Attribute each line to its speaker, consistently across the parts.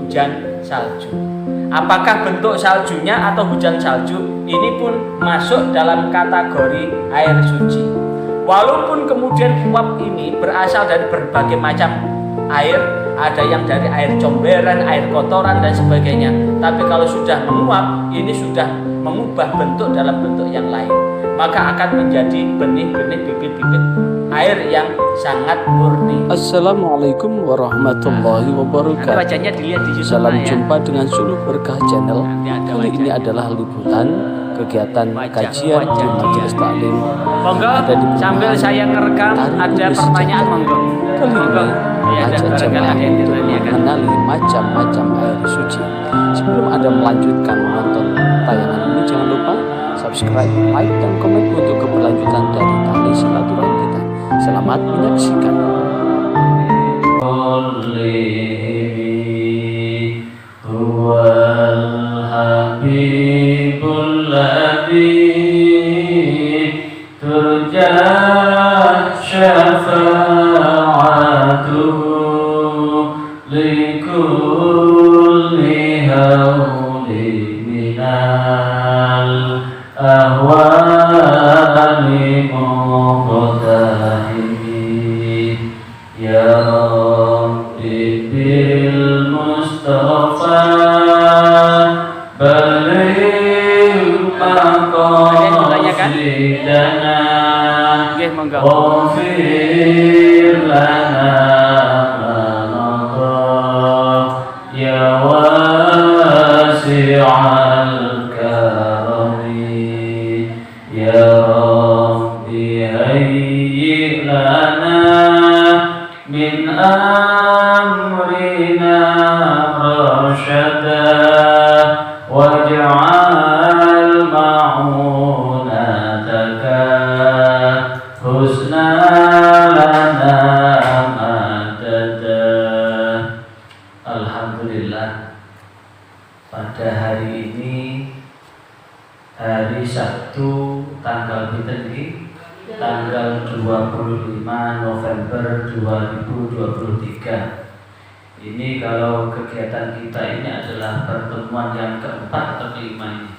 Speaker 1: hujan salju. Apakah bentuk saljunya atau hujan salju ini pun masuk dalam kategori air suci. Walaupun kemudian uap ini berasal dari berbagai macam air, ada yang dari air comberan, air kotoran dan sebagainya. Tapi kalau sudah menguap, ini sudah mengubah bentuk dalam bentuk yang lain, maka akan menjadi benih-benih bibit-bibit air yang sangat murni.
Speaker 2: Assalamualaikum warahmatullahi wabarakatuh.
Speaker 1: Wajahnya dilihat di YouTube.
Speaker 2: Salam jumpa dengan Suluh Berkah Channel. Kali ini adalah liputan kegiatan kajian di Majelis Taklim.
Speaker 1: Monggo, sambil saya ngerekam ada pertanyaan, monggo.
Speaker 2: Kali ini ajak jemaah untuk mengenali macam-macam air suci. Sebelum Anda melanjutkan menonton tayangan ini, jangan lupa subscribe, like, dan komen untuk keberlanjutan dari tali silaturahmi kita. Selamat menyaksikan.
Speaker 3: Habibul ladzi turja syafa'atuhu likulli hawli minal ahwali muqtahimi ya Rabbi bil Mustafa Baligh maqasidana Ghafir lana manadha ya wasi'al karami ya Rabbi hayyi lana min amrina rasyada waj'al ma'unataka husna lana madada. Alhamdulillah, pada hari ini hari Sabtu tanggal tanggal 25 November 2023. Ini kalau kegiatan kita ini adalah pertemuan yang keempat atau kelima ini?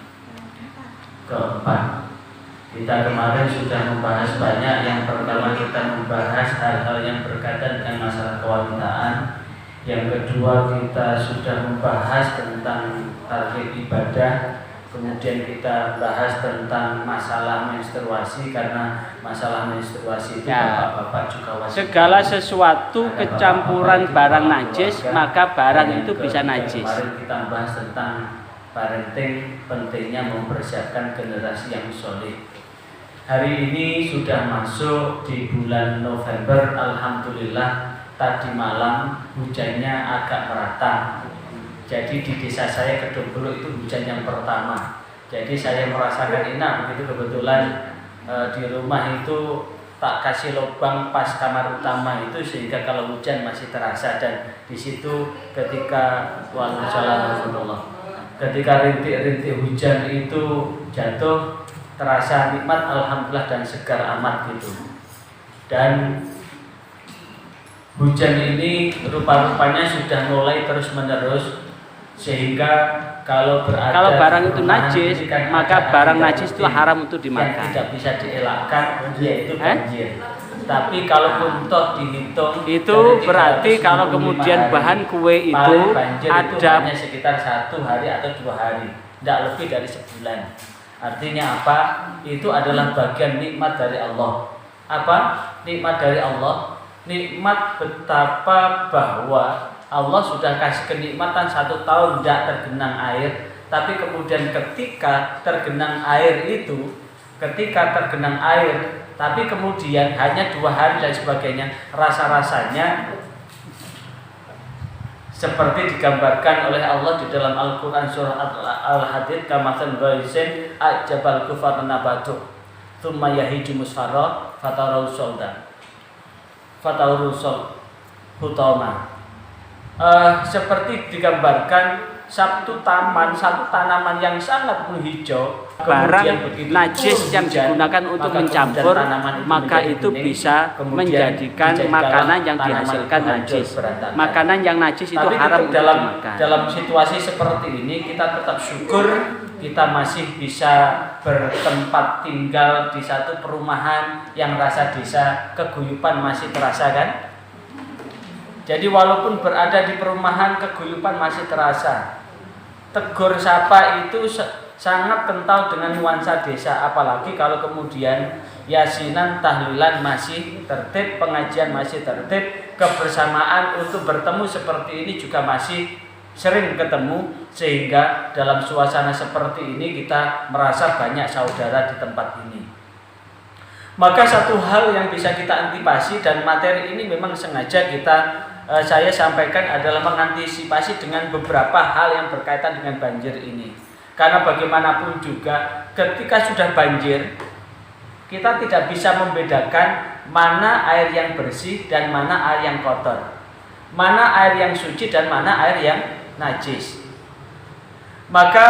Speaker 3: Keempat. Kita kemarin sudah membahas banyak. Yang pertama kita membahas hal-hal yang berkaitan dengan masalah kewanitaan. Yang kedua kita sudah membahas tentang target ibadah. Kemudian kita bahas tentang masalah menstruasi, karena masalah menstruasi itu bapak-bapak juga wajib.
Speaker 1: Segala sesuatu kecampuran barang najis, maka barang itu bisa najis.
Speaker 3: Kemarin kita bahas tentang parenting, pentingnya mempersiapkan generasi yang soleh. Hari ini sudah masuk di bulan November. Alhamdulillah tadi malam hujannya agak merata. Jadi di desa saya Kedongbolo itu hujan yang pertama. Jadi saya merasakan enak begitu. Kebetulan di rumah itu tak kasih lubang pas kamar utama itu, sehingga kalau hujan masih terasa. Dan di situ ketika ketika rintik-rintik hujan itu jatuh, terasa nikmat, alhamdulillah, dan segar amat gitu. Dan hujan ini rupa-rupanya sudah mulai terus-menerus, sehingga kalau
Speaker 1: barang itu najis, maka barang najis itu haram untuk dimakan.
Speaker 3: Yang tidak bisa dielakkan yaitu banjir. Tapi kalau toh dihitung
Speaker 1: itu berarti kalau kemudian bahan kue itu ada
Speaker 3: hanya sekitar 1 hari atau 2 hari, tidak lebih dari sebulan. Artinya apa? Itu adalah bagian nikmat dari Allah. Apa? Nikmat dari Allah. Nikmat betapa bahwa Allah sudah kasih kenikmatan 1 tahun tidak tergenang air, tapi kemudian ketika tergenang air, tapi kemudian hanya 2 hari dan sebagainya, rasa-rasanya seperti digambarkan oleh Allah di dalam Al-Quran surah Al-Hadid, kamathal ghaisin a'jabal kufar nabatu thumma yahiju musfarra fatarahu hutama. Seperti digambarkan
Speaker 1: satu tanaman yang sangat menghijau,
Speaker 3: barang
Speaker 1: kemudian begitu
Speaker 3: najis
Speaker 1: turun
Speaker 3: yang
Speaker 1: hujan,
Speaker 3: digunakan untuk
Speaker 1: maka
Speaker 3: mencampur,
Speaker 1: kemudian tanaman
Speaker 3: maka
Speaker 1: menjadi
Speaker 3: itu
Speaker 1: bening,
Speaker 3: bisa
Speaker 1: kemudian
Speaker 3: menjadikan makanan yang
Speaker 1: tanaman
Speaker 3: dihasilkan
Speaker 1: itu hancur
Speaker 3: najis.
Speaker 1: berantakan.
Speaker 3: Makanan yang najis itu
Speaker 1: Tapi
Speaker 3: haram
Speaker 1: tetap
Speaker 3: untuk dimakan.
Speaker 1: dalam situasi seperti ini kita tetap syukur kita masih bisa bertempat tinggal di satu perumahan yang rasa desa, keguyupan masih terasa kan? Jadi walaupun berada di perumahan, keguyupan masih terasa. Tegur sapa itu sangat kental dengan nuansa desa, apalagi kalau kemudian yasinan, tahlilan masih tertib, pengajian masih tertib, kebersamaan untuk bertemu seperti ini juga masih sering ketemu, sehingga dalam suasana seperti ini kita merasa banyak saudara di tempat ini. Maka satu hal yang bisa kita antisipasi, dan materi ini memang sengaja saya sampaikan adalah mengantisipasi dengan beberapa hal yang berkaitan dengan banjir ini. Karena bagaimanapun juga ketika sudah banjir, kita tidak bisa membedakan mana air yang bersih dan mana air yang kotor, mana air yang suci dan mana air yang najis. Maka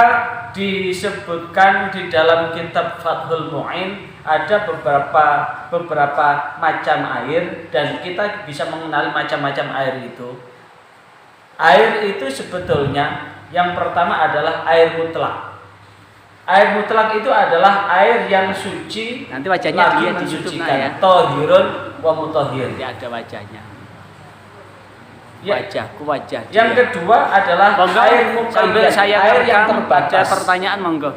Speaker 1: disebutkan di dalam kitab Fathul Mu'in ada beberapa macam air, dan kita bisa mengenali macam-macam air itu. Air itu sebetulnya yang pertama adalah air mutlak. Air mutlak itu adalah air yang suci,
Speaker 3: Nanti wajahnya
Speaker 1: lagi
Speaker 3: dilihat di YouTube
Speaker 1: mensucikan.
Speaker 3: ya.
Speaker 1: Tohirun wa mutahhir.
Speaker 3: Nanti ada wajahnya.
Speaker 1: Ya.
Speaker 3: Wajah
Speaker 1: Yang
Speaker 3: dia.
Speaker 1: kedua adalah
Speaker 3: Monggo,
Speaker 1: air
Speaker 3: sambil
Speaker 1: muqayyad,
Speaker 3: saya
Speaker 1: air yang
Speaker 3: rekam,
Speaker 1: terbatas.
Speaker 3: ada pertanyaan monggo.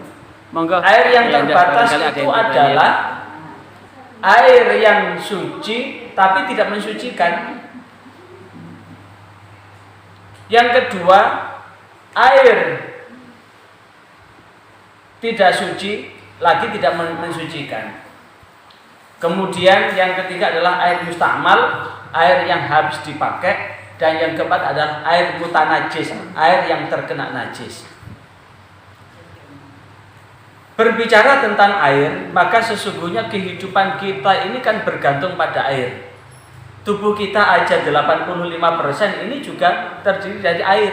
Speaker 1: Air yang
Speaker 3: Ya,
Speaker 1: terbatas
Speaker 3: barangkali ada
Speaker 1: itu
Speaker 3: yang bertanya.
Speaker 1: adalah air yang suci tapi tidak mensucikan. Yang kedua, air tidak suci lagi tidak mensucikan. Kemudian yang ketiga adalah air musta'mal, air yang habis dipakai. Dan yang keempat adalah air mutanajis, air yang terkena najis. Berbicara tentang air, maka sesungguhnya kehidupan kita ini kan bergantung pada air. Tubuh kita aja 85% ini juga terdiri dari air.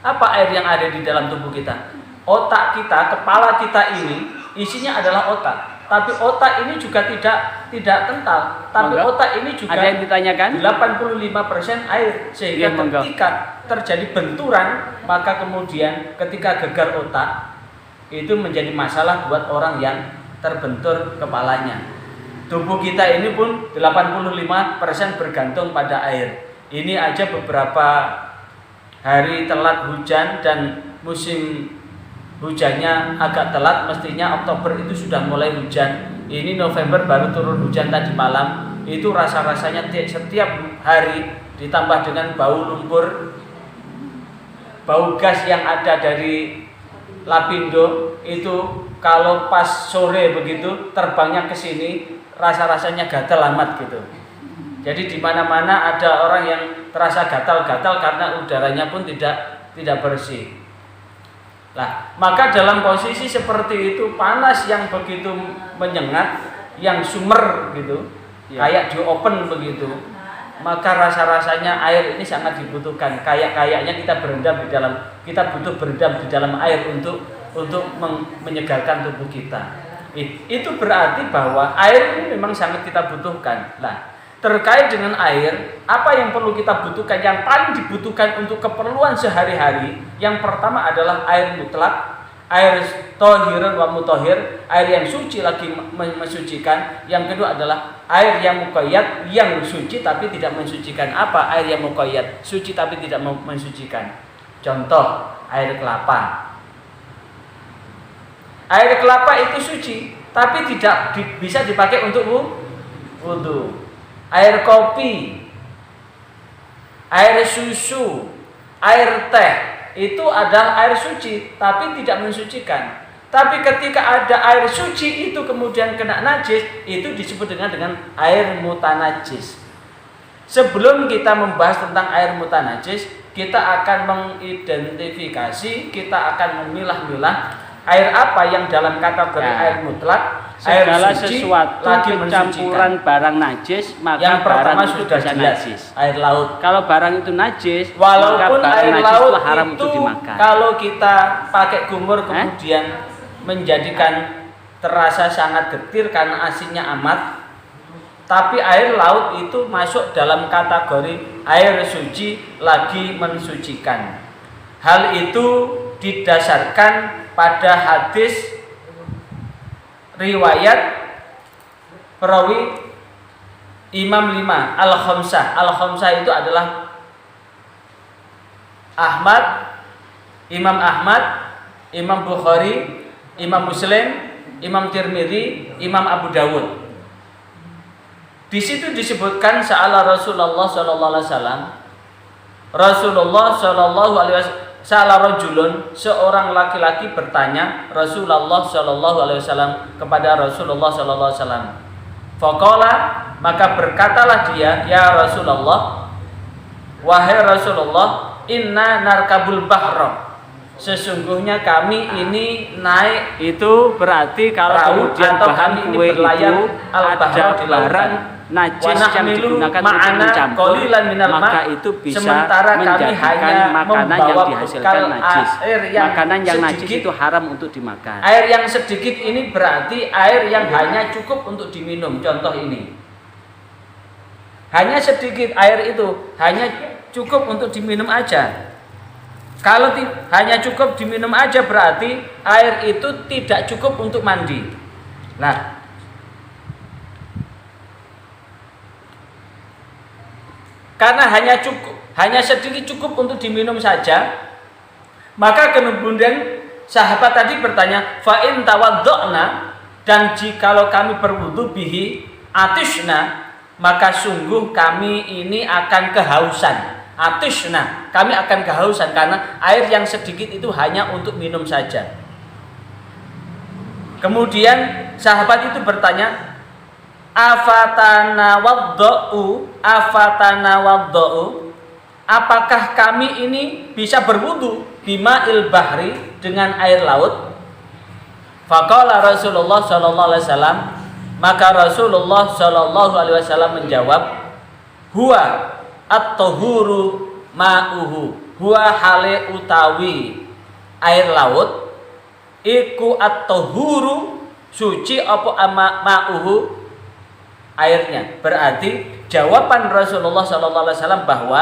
Speaker 1: Apa air yang ada di dalam tubuh kita? Otak kita, kepala kita ini isinya adalah otak. Tapi otak ini juga tidak kental. Tapi
Speaker 3: Monggo.
Speaker 1: otak ini juga
Speaker 3: Ada yang ditanyakan?
Speaker 1: 85% air. Sehingga
Speaker 3: Iya, monggo.
Speaker 1: ketika terjadi benturan, maka kemudian ketika gegar otak itu menjadi masalah buat orang yang terbentur kepalanya. Tubuh kita ini pun 85% bergantung pada air. Ini aja beberapa hari telat hujan dan musim hujannya agak telat, mestinya Oktober itu sudah mulai hujan. Ini November baru turun hujan tadi malam. Itu rasa-rasanya setiap hari ditambah dengan bau lumpur, bau gas yang ada dari Lapindo itu kalau pas sore begitu terbangnya ke sini rasa-rasanya gatal amat gitu. Jadi di mana-mana ada orang yang terasa gatal-gatal karena udaranya pun tidak bersih. Lah, maka dalam posisi seperti itu, panas yang begitu menyengat, yang sumber gitu, kayak di open begitu, maka rasa-rasanya air ini sangat dibutuhkan. Kayaknya kita butuh berendam di dalam air untuk menyegarkan tubuh kita. Itu berarti bahwa air ini memang sangat kita butuhkan. Lah, terkait dengan air, apa yang perlu kita butuhkan, yang paling dibutuhkan untuk keperluan sehari-hari, yang pertama adalah air mutlak, air tohirun wa mutahhir, air yang suci lagi mensucikan. Yang kedua adalah air yang muqayyad, yang suci tapi tidak mensucikan. Apa air yang muqayyad? Suci tapi tidak mensucikan. Contoh, air kelapa. Air kelapa itu suci tapi tidak bisa dipakai untuk wudu. Air kopi, air susu, air teh itu adalah air suci tapi tidak mensucikan. Tapi ketika ada air suci itu kemudian kena najis, itu disebut dengan air mutanajis. Sebelum kita membahas tentang air mutanajis, kita akan mengidentifikasi, kita akan memilah-milah Air apa yang dalam kategori
Speaker 3: Ya.
Speaker 1: air mutlak,
Speaker 3: Segala
Speaker 1: air suci
Speaker 3: sesuatu
Speaker 1: lagi
Speaker 3: campuran
Speaker 1: mensucikan.
Speaker 3: barang najis, maka
Speaker 1: Yang
Speaker 3: barang
Speaker 1: pertama
Speaker 3: itu
Speaker 1: sudah
Speaker 3: bisa
Speaker 1: jelas,
Speaker 3: najis.
Speaker 1: air laut.
Speaker 3: Kalau barang itu najis,
Speaker 1: Walaupun
Speaker 3: maka barang
Speaker 1: air
Speaker 3: najis
Speaker 1: laut
Speaker 3: itu haram
Speaker 1: itu
Speaker 3: untuk dimakan.
Speaker 1: kalau kita pakai kumur kemudian menjadikan terasa sangat getir karena asinnya amat, tapi air laut itu masuk dalam kategori air suci lagi mensucikan. Hal itu didasarkan pada hadis riwayat perawi Imam 5 Al-Khamsah. Al-Khamsah itu adalah Imam Ahmad, Imam Bukhari, Imam Muslim, Imam Tirmidzi, Imam Abu Dawud. Di situ disebutkan sa'ala Rasulullah sallallahu alaihi wasallam. Rasulullah sallallahu alaihi wasallam sa'ala rajulun, seorang laki-laki bertanya Rasulullah sallallahu alaihi wasallam kepada Rasulullah sallallahu alaihi wasallam. Faqala, maka berkatalah dia, ya Rasulullah, wahai Rasulullah, inna narkabul bahra. Sesungguhnya kami ini naik
Speaker 3: Itu berarti kalau
Speaker 1: perahu
Speaker 3: kemudian
Speaker 1: atau
Speaker 3: bahan
Speaker 1: kami ini
Speaker 3: kue
Speaker 1: berlayar
Speaker 3: itu
Speaker 1: al-bahra
Speaker 3: ada
Speaker 1: di
Speaker 3: barang
Speaker 1: lautan.
Speaker 3: najis
Speaker 1: Wa
Speaker 3: yang
Speaker 1: nahmilu
Speaker 3: digunakan untuk
Speaker 1: ma'ana
Speaker 3: mencampur,
Speaker 1: qalilan minal ma'.
Speaker 3: maka itu bisa
Speaker 1: Sementara kami
Speaker 3: menjadikan
Speaker 1: hanya
Speaker 3: makanan yang
Speaker 1: membawa
Speaker 3: dihasilkan
Speaker 1: bekal
Speaker 3: najis.
Speaker 1: air yang
Speaker 3: Makanan yang najis
Speaker 1: sedikit.
Speaker 3: itu haram untuk dimakan.
Speaker 1: Air yang sedikit ini berarti air yang hanya cukup untuk diminum. Contoh ini, hanya sedikit air itu, hanya cukup untuk diminum aja. Kalau hanya cukup diminum aja berarti air itu tidak cukup untuk mandi. Nah, karena hanya sedikit cukup untuk diminum saja, maka kemudian sahabat tadi bertanya, fa in tawaddo'na, dan jikalau kami berwudu bihi atishna, maka sungguh kami ini akan kehausan. Atishna, kami akan kehausan karena air yang sedikit itu hanya untuk minum saja. Kemudian sahabat itu bertanya, afatana wadda'u, apakah kami ini bisa berwudu bima'il bahri, dengan air laut? Faqala Rasulullah sallallahu alaihi wasallam, maka Rasulullah sallallahu alaihi wasallam menjawab, huwa at-tahuru ma'uhu, huwa hale utawi air laut iku at-tahuru suci apa ma'uhu airnya. Berarti jawaban Rasulullah sallallahu alaihi wasallam bahwa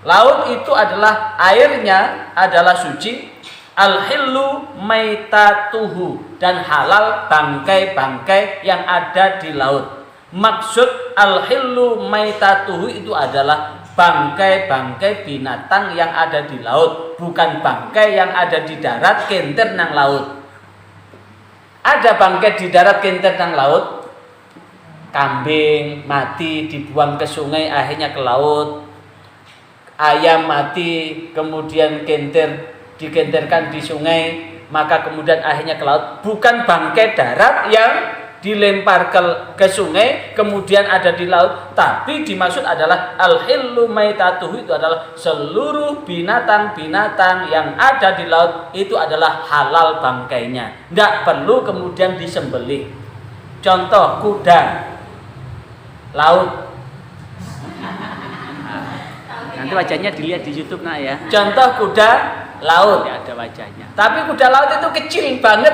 Speaker 1: laut itu adalah airnya adalah suci, al-hillu maitatuhu, dan halal bangkai-bangkai yang ada di laut. Maksud al-hillu maitatuhu itu adalah bangkai-bangkai binatang yang ada di laut, bukan bangkai yang ada di darat kenter nang laut. Ada bangkai di darat kenter nang laut, kambing mati dibuang ke sungai akhirnya ke laut, ayam mati kemudian dikenterkan di sungai maka kemudian akhirnya ke laut. Bukan bangkai darat yang dilempar ke sungai kemudian ada di laut, tapi dimaksud adalah al-hillu maitatuhu, itu adalah seluruh binatang-binatang yang ada di laut itu adalah halal bangkainya, tidak perlu kemudian disembelih. Contoh kuda laut,
Speaker 3: Nanti wajahnya dilihat di YouTube nak ya.
Speaker 1: contoh kuda laut,
Speaker 3: Tidak ada wajahnya.
Speaker 1: tapi kuda laut itu kecil banget.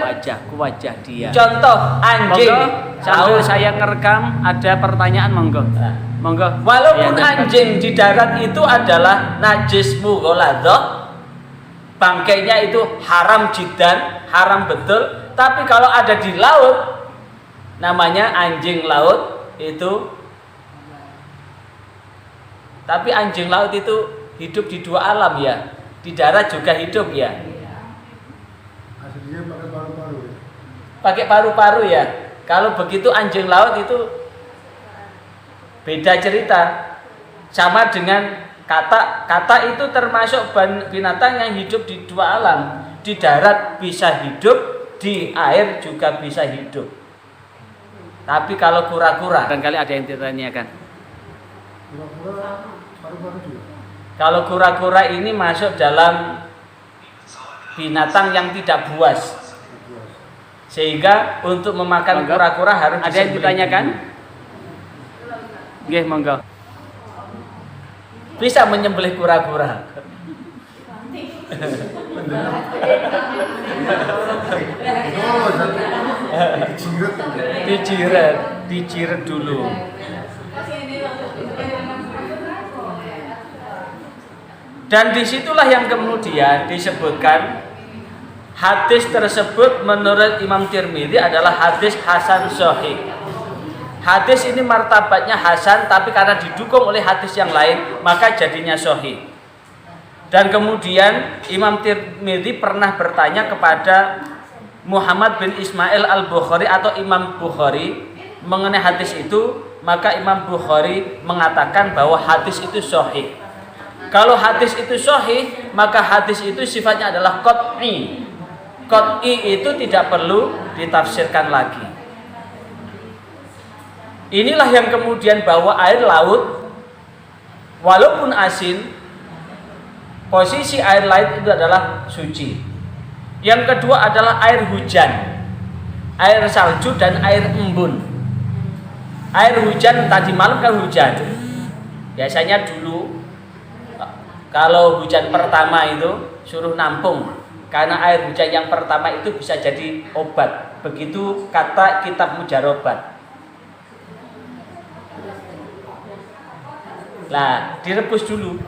Speaker 3: Wajah dia.
Speaker 1: Contoh anjing
Speaker 3: Monggo, sambil
Speaker 1: laut.
Speaker 3: saya ngerekam ada pertanyaan, monggo.
Speaker 1: Nah,
Speaker 3: Monggo.
Speaker 1: walaupun
Speaker 3: Ya,
Speaker 1: anjing di darat itu adalah najis mughaladah, bangkainya itu haram jiddan, haram betul, tapi kalau ada di laut namanya anjing laut itu. Tapi anjing laut itu hidup di dua alam ya, di darat juga hidup ya.
Speaker 4: Aslinya pakai paru-paru ya.
Speaker 1: Pakai paru-paru ya. Kalau begitu anjing laut itu beda cerita. Sama dengan kata itu termasuk binatang yang hidup di dua alam. Di darat bisa hidup, di air juga bisa hidup. Tapi kalau kura-kura,
Speaker 3: barangkali ada yang ditanyakan.
Speaker 4: Pura-pura paru-paru juga.
Speaker 1: kalau kura-kura ini masuk dalam binatang yang tidak buas. Sehingga untuk memakan
Speaker 3: Monggo.
Speaker 1: kura-kura harus
Speaker 3: Ada yang
Speaker 1: disembelih
Speaker 3: ditanyakan?
Speaker 1: dulu.
Speaker 3: Nggih, monggo.
Speaker 1: Bisa menyembelih kura-kura. Dijiret dulu. Dan disitulah yang kemudian disebutkan hadis tersebut menurut Imam Tirmidzi adalah hadis hasan sahih. Hadis ini martabatnya hasan, tapi karena didukung oleh hadis yang lain maka jadinya sahih. Dan kemudian Imam Tirmidzi pernah bertanya kepada Muhammad bin Ismail al-Bukhari atau Imam Bukhari mengenai hadis itu, maka Imam Bukhari mengatakan bahwa hadis itu sahih. Kalau hadis itu sahih, maka hadis itu sifatnya adalah qat'i. Qat'i itu tidak perlu ditafsirkan lagi. Inilah yang kemudian bahwa air laut walaupun asin, posisi air laut itu adalah suci. Yang kedua adalah air hujan, air salju dan air embun. Air hujan tadi malam kan hujan. Biasanya dulu kalau hujan pertama itu suruh nampung, karena air hujan yang pertama itu bisa jadi obat. Begitu kata kitab Mujarobat. Nah, direbus dulu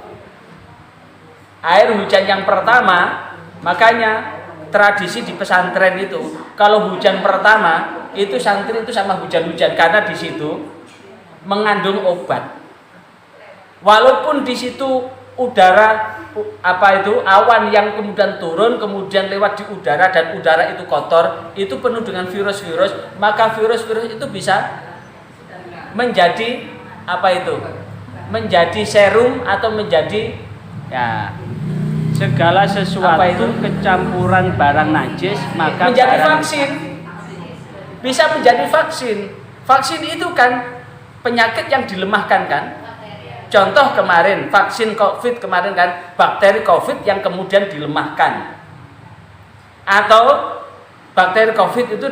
Speaker 1: air hujan yang pertama. Makanya tradisi di pesantren itu kalau hujan pertama itu santri itu sama hujan-hujan, karena di situ mengandung obat. Walaupun di situ udara awan yang kemudian turun kemudian lewat di udara dan udara itu kotor, itu penuh dengan virus-virus, maka virus-virus itu bisa menjadi menjadi serum atau menjadi
Speaker 3: Segala sesuatu kecampuran barang najis maka
Speaker 1: menjadi
Speaker 3: barang
Speaker 1: vaksin. Bisa menjadi vaksin. Vaksin itu kan penyakit yang dilemahkan kan. Contoh kemarin vaksin COVID kemarin kan bakteri COVID yang kemudian dilemahkan. Atau bakteri COVID itu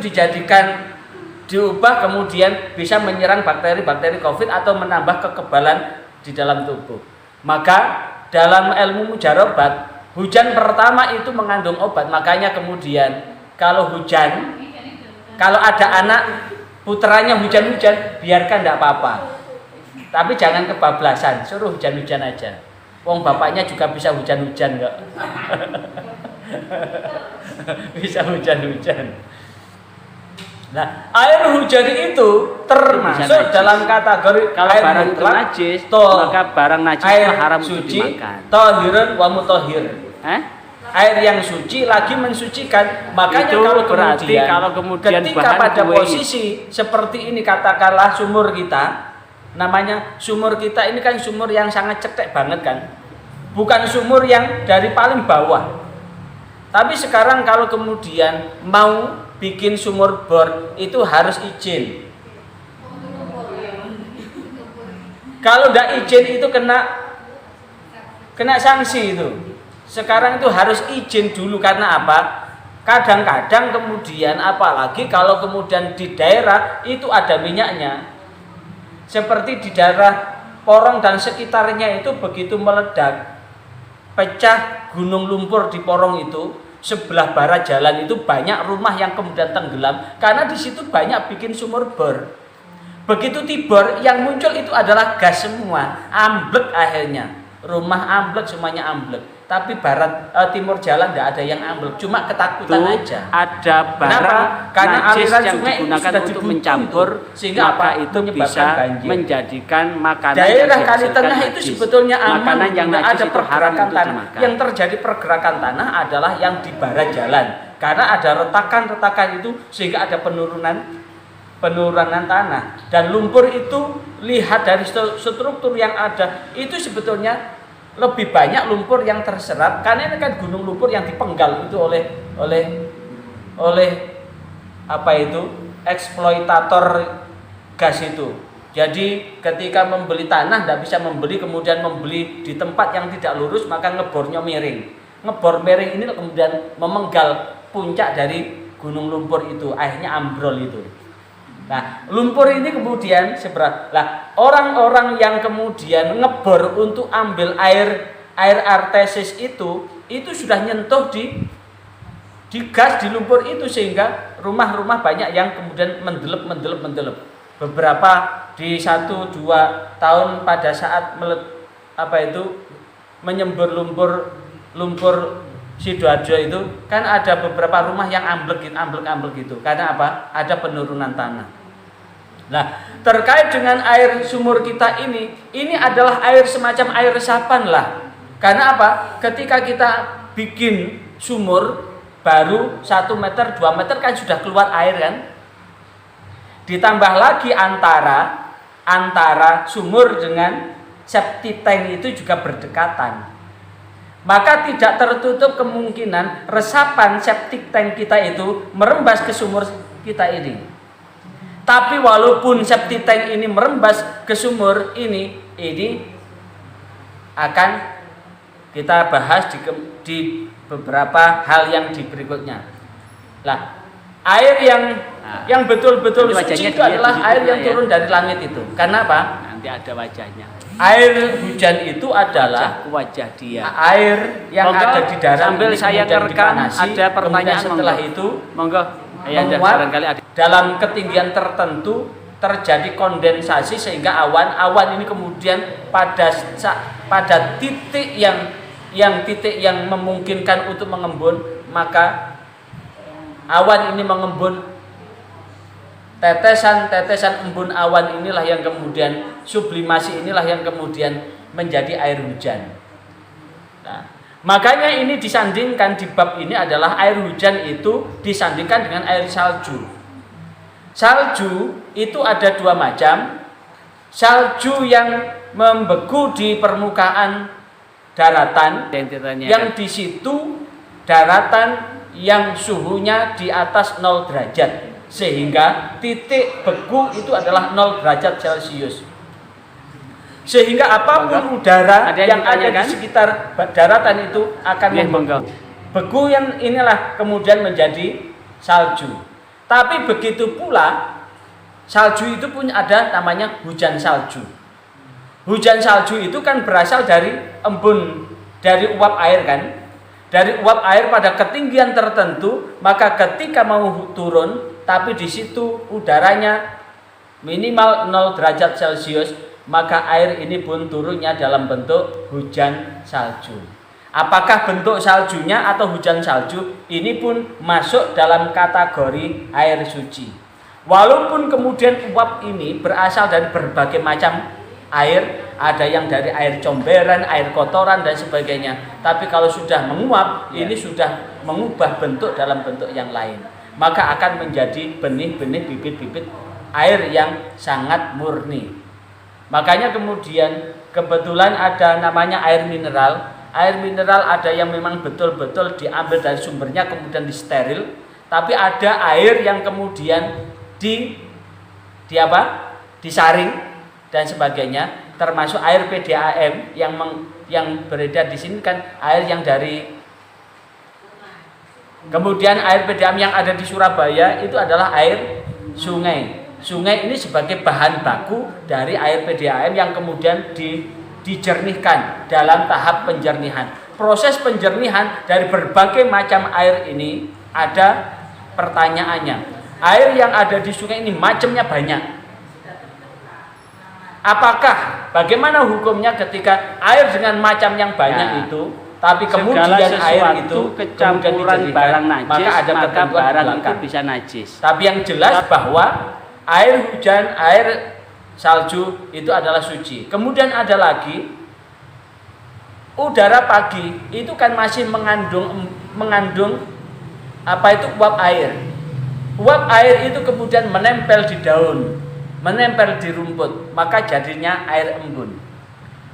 Speaker 1: diubah kemudian bisa menyerang bakteri-bakteri COVID atau menambah kekebalan di dalam tubuh. Maka dalam ilmu mujarobat, hujan pertama itu mengandung obat. Makanya kemudian kalau ada anak putranya hujan-hujan, biarkan tidak apa-apa. Tapi jangan kebablasan, suruh hujan-hujan aja. Wong bapaknya juga bisa hujan-hujan kok. Bisa hujan-hujan. Nah, air hujan itu termasuk dalam kategori
Speaker 3: kalau
Speaker 1: air
Speaker 3: barang itu
Speaker 1: mutlak,
Speaker 3: najis, maka barang najis
Speaker 1: air
Speaker 3: itu haram untuk
Speaker 1: suci,
Speaker 3: dimakan.
Speaker 1: tahirun wa mutahhir. Air yang suci lagi mensucikan. Makanya
Speaker 3: Itu
Speaker 1: kalau
Speaker 3: berarti kemudian
Speaker 1: ketika
Speaker 3: bahan
Speaker 1: pada
Speaker 3: kue
Speaker 1: posisi seperti ini, katakanlah sumur kita, namanya sumur kita ini kan sumur yang sangat cetek banget kan, bukan sumur yang dari paling bawah. Tapi sekarang kalau kemudian mau bikin sumur bor itu harus izin. Kalau tidak izin itu kena sanksi itu. Sekarang itu harus izin dulu, karena apa? Kadang-kadang kemudian apalagi kalau kemudian di daerah itu ada minyaknya. Seperti di daerah Porong dan sekitarnya itu begitu meledak, pecah gunung lumpur di Porong itu, sebelah barat jalan itu banyak rumah yang kemudian tenggelam karena di situ banyak bikin sumur bor. Begitu tibor yang muncul itu adalah gas semua, amblek akhirnya. Rumah amblek, semuanya amblek. Tapi timur jalan tidak ada yang amblek, cuma ketakutan aja.
Speaker 3: Ada barang
Speaker 1: Kenapa? Karena
Speaker 3: najis
Speaker 1: aliran
Speaker 3: yang
Speaker 1: sungai
Speaker 3: digunakan
Speaker 1: sudah
Speaker 3: untuk mencampur,
Speaker 1: sehingga
Speaker 3: maka itu
Speaker 1: menyebabkan
Speaker 3: bisa
Speaker 1: banjir.
Speaker 3: menjadikan makanan
Speaker 1: Daerah
Speaker 3: yang
Speaker 1: Kali
Speaker 3: dihasilkan
Speaker 1: Tengah itu
Speaker 3: najis.
Speaker 1: sebetulnya aman,
Speaker 3: Makanan yang
Speaker 1: tidak
Speaker 3: najis
Speaker 1: ada
Speaker 3: itu haram
Speaker 1: pergerakan
Speaker 3: untuk
Speaker 1: tanah.
Speaker 3: dimakan.
Speaker 1: Yang terjadi pergerakan tanah adalah yang di barat jalan, karena ada retakan-retakan itu sehingga ada penurunan tanah. Dan lumpur itu, lihat dari struktur yang ada, itu sebetulnya lebih banyak lumpur yang terserap, karena ini kan gunung lumpur yang dipenggal itu oleh eksploitator gas itu. Jadi ketika membeli tanah tidak bisa membeli kemudian membeli di tempat yang tidak lurus, maka ngebornya miring. ngebor miring ini kemudian memenggal puncak dari gunung lumpur itu, akhirnya ambrol itu. Nah, lumpur ini kemudian seberat. Lah, orang-orang yang kemudian ngebor untuk ambil air artesis itu sudah nyentuh di gas di lumpur itu, sehingga rumah-rumah banyak yang kemudian mendelep. Beberapa di 1-2 tahun pada saat menyembur lumpur Sidoarjo itu kan ada beberapa rumah yang amblek gitu. Karena apa? Ada penurunan tanah. Nah, terkait dengan air sumur kita ini adalah air semacam air resapan lah. Karena apa? Ketika kita bikin sumur baru 1 meter, 2 meter kan sudah keluar air kan? Ditambah lagi antara sumur dengan septic tank itu juga berdekatan. Maka tidak tertutup kemungkinan resapan septic tank kita itu merembas ke sumur kita ini. Tapi walaupun septic tank ini merembas ke sumur ini akan kita bahas di beberapa hal yang di berikutnya. Lah, air yang betul-betul suci itu adalah air yang turun dari langit itu. Karena apa?
Speaker 2: Nanti ada wajahnya.
Speaker 1: Air hujan itu adalah
Speaker 2: wajah dia.
Speaker 1: Air yang ada di darat.
Speaker 2: Sambil saya rekam ada pertanyaan
Speaker 1: setelah itu
Speaker 2: menguap
Speaker 1: dalam ketinggian tertentu terjadi kondensasi sehingga awan ini kemudian pada titik yang memungkinkan untuk mengembun, maka awan ini mengembun. Tetesan embun awan inilah yang kemudian sublimasi inilah yang kemudian menjadi air hujan. Nah, makanya ini disandingkan di bab ini adalah air hujan itu disandingkan dengan air salju. Salju itu ada 2 macam. Salju yang membeku di permukaan daratan, yang di situ daratan yang suhunya di atas 0 derajat. Sehingga titik beku itu adalah 0 derajat Celcius. Sehingga apapun udara yang ada di sekitar daratan itu akan membeku. Beku yang inilah kemudian menjadi salju. Tapi begitu pula salju itu pun ada namanya hujan salju. Hujan salju itu kan berasal dari embun, dari uap air kan. Dari uap air pada ketinggian tertentu, maka ketika mau turun tapi di situ udaranya minimal 0 derajat Celcius, maka air ini pun turunnya dalam bentuk hujan salju. Apakah bentuk saljunya atau hujan salju ini pun masuk dalam kategori air suci. Walaupun kemudian uap ini berasal dari berbagai macam air, ada yang dari air comberan, air kotoran dan sebagainya. Tapi kalau sudah menguap, ini sudah mengubah bentuk dalam bentuk yang lain. Maka akan menjadi benih-benih, bibit-bibit air yang sangat murni. Makanya kemudian kebetulan ada namanya air mineral. Air mineral ada yang memang betul-betul diambil dari sumbernya kemudian disteril. Tapi ada air yang kemudian disaring dan sebagainya, termasuk air PDAM yang beredar di sini kan air yang dari. Kemudian air PDAM yang ada di Surabaya itu adalah air sungai. Sungai ini sebagai bahan baku dari air PDAM yang kemudian dijernihkan dalam tahap penjernihan. Proses penjernihan dari berbagai macam air ini ada pertanyaannya. Air yang ada di sungai ini macamnya banyak. Apakah bagaimana hukumnya ketika air dengan macam yang banyak itu, tapi kemudian air itu
Speaker 2: kecampuran barang najis,
Speaker 1: maka ada
Speaker 2: barang itu bisa najis.
Speaker 1: Tapi yang jelas bahwa air hujan, air salju itu adalah suci. Kemudian ada lagi udara pagi itu kan masih mengandung uap air. Uap air itu kemudian menempel di daun, menempel di rumput, maka jadinya air embun.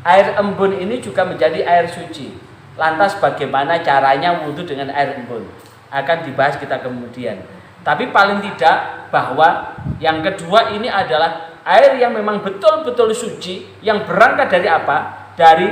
Speaker 1: Air embun ini juga menjadi air suci. Lantas bagaimana caranya wudhu dengan air embun? Akan dibahas kita kemudian. Tapi paling tidak bahwa yang kedua ini adalah air yang memang betul-betul suci, yang berangkat dari apa? Dari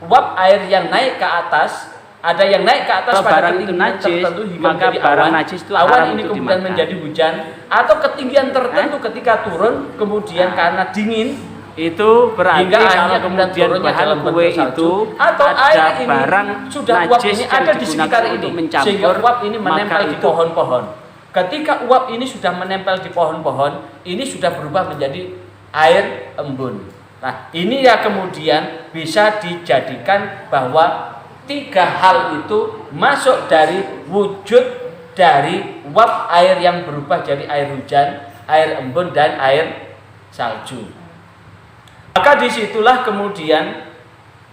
Speaker 1: uap air yang naik ke atas, ada yang naik ke atas
Speaker 2: Kalau
Speaker 1: pada
Speaker 2: barang itu
Speaker 1: ketinggian
Speaker 2: najis,
Speaker 1: tertentu hingga
Speaker 2: maka
Speaker 1: menjadi
Speaker 2: barang
Speaker 1: awan.
Speaker 2: najis itu
Speaker 1: Awan
Speaker 2: haram
Speaker 1: ini
Speaker 2: untuk
Speaker 1: kemudian
Speaker 2: dimakan.
Speaker 1: menjadi hujan, atau ketinggian tertentu ketika turun kemudian karena dingin
Speaker 2: Itu berarti
Speaker 1: hingga
Speaker 2: kalau
Speaker 1: akhirnya
Speaker 2: kemudian
Speaker 1: turunnya
Speaker 2: bahan
Speaker 1: dalam
Speaker 2: kue
Speaker 1: bentuk salju,
Speaker 2: itu
Speaker 1: atau
Speaker 2: ada
Speaker 1: air ini
Speaker 2: barang
Speaker 1: sudah uap
Speaker 2: najis
Speaker 1: ini
Speaker 2: yang
Speaker 1: ada di sekitar
Speaker 2: digunakan
Speaker 1: ini
Speaker 2: untuk mencampur,
Speaker 1: sehingga uap ini
Speaker 2: maka
Speaker 1: menempel di
Speaker 2: itu
Speaker 1: pohon-pohon. Ketika uap ini sudah menempel di pohon-pohon, ini sudah berubah menjadi air embun. Nah, ini ya kemudian bisa dijadikan bahwa 3 hal itu masuk dari wujud dari uap air yang berubah jadi air hujan, air embun, dan air salju. Maka disitulah kemudian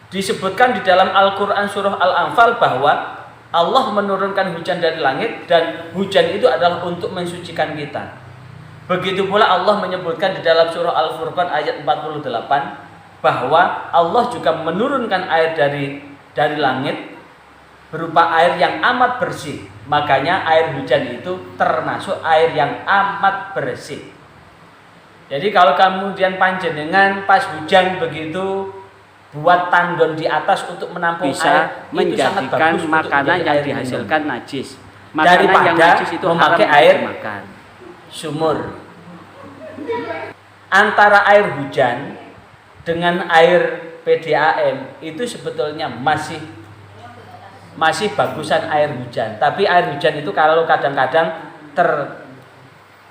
Speaker 1: disebutkan di dalam Al-Quran surah Al-Anfal bahwa Allah menurunkan hujan dari langit dan hujan itu adalah untuk mensucikan kita. Begitu pula Allah menyebutkan di dalam surah Al-Furqan ayat 48 bahwa Allah juga menurunkan air dari langit berupa air yang amat bersih. Makanya air hujan itu termasuk air yang amat bersih. Jadi kalau kemudian panjenengan pas hujan begitu buat tandon di atas untuk menampung
Speaker 2: bisa
Speaker 1: air, itu sangat
Speaker 2: menjadikan
Speaker 1: bagus
Speaker 2: makanan
Speaker 1: untuk
Speaker 2: yang
Speaker 1: air
Speaker 2: dihasilkan
Speaker 1: minum.
Speaker 2: najis. Makanan
Speaker 1: Daripada
Speaker 2: yang najis itu
Speaker 1: memakai
Speaker 2: haram
Speaker 1: air
Speaker 2: dimakan.
Speaker 1: sumur. Antara air hujan dengan air PDAM itu sebetulnya masih bagusan air hujan. Tapi air hujan itu kalau kadang-kadang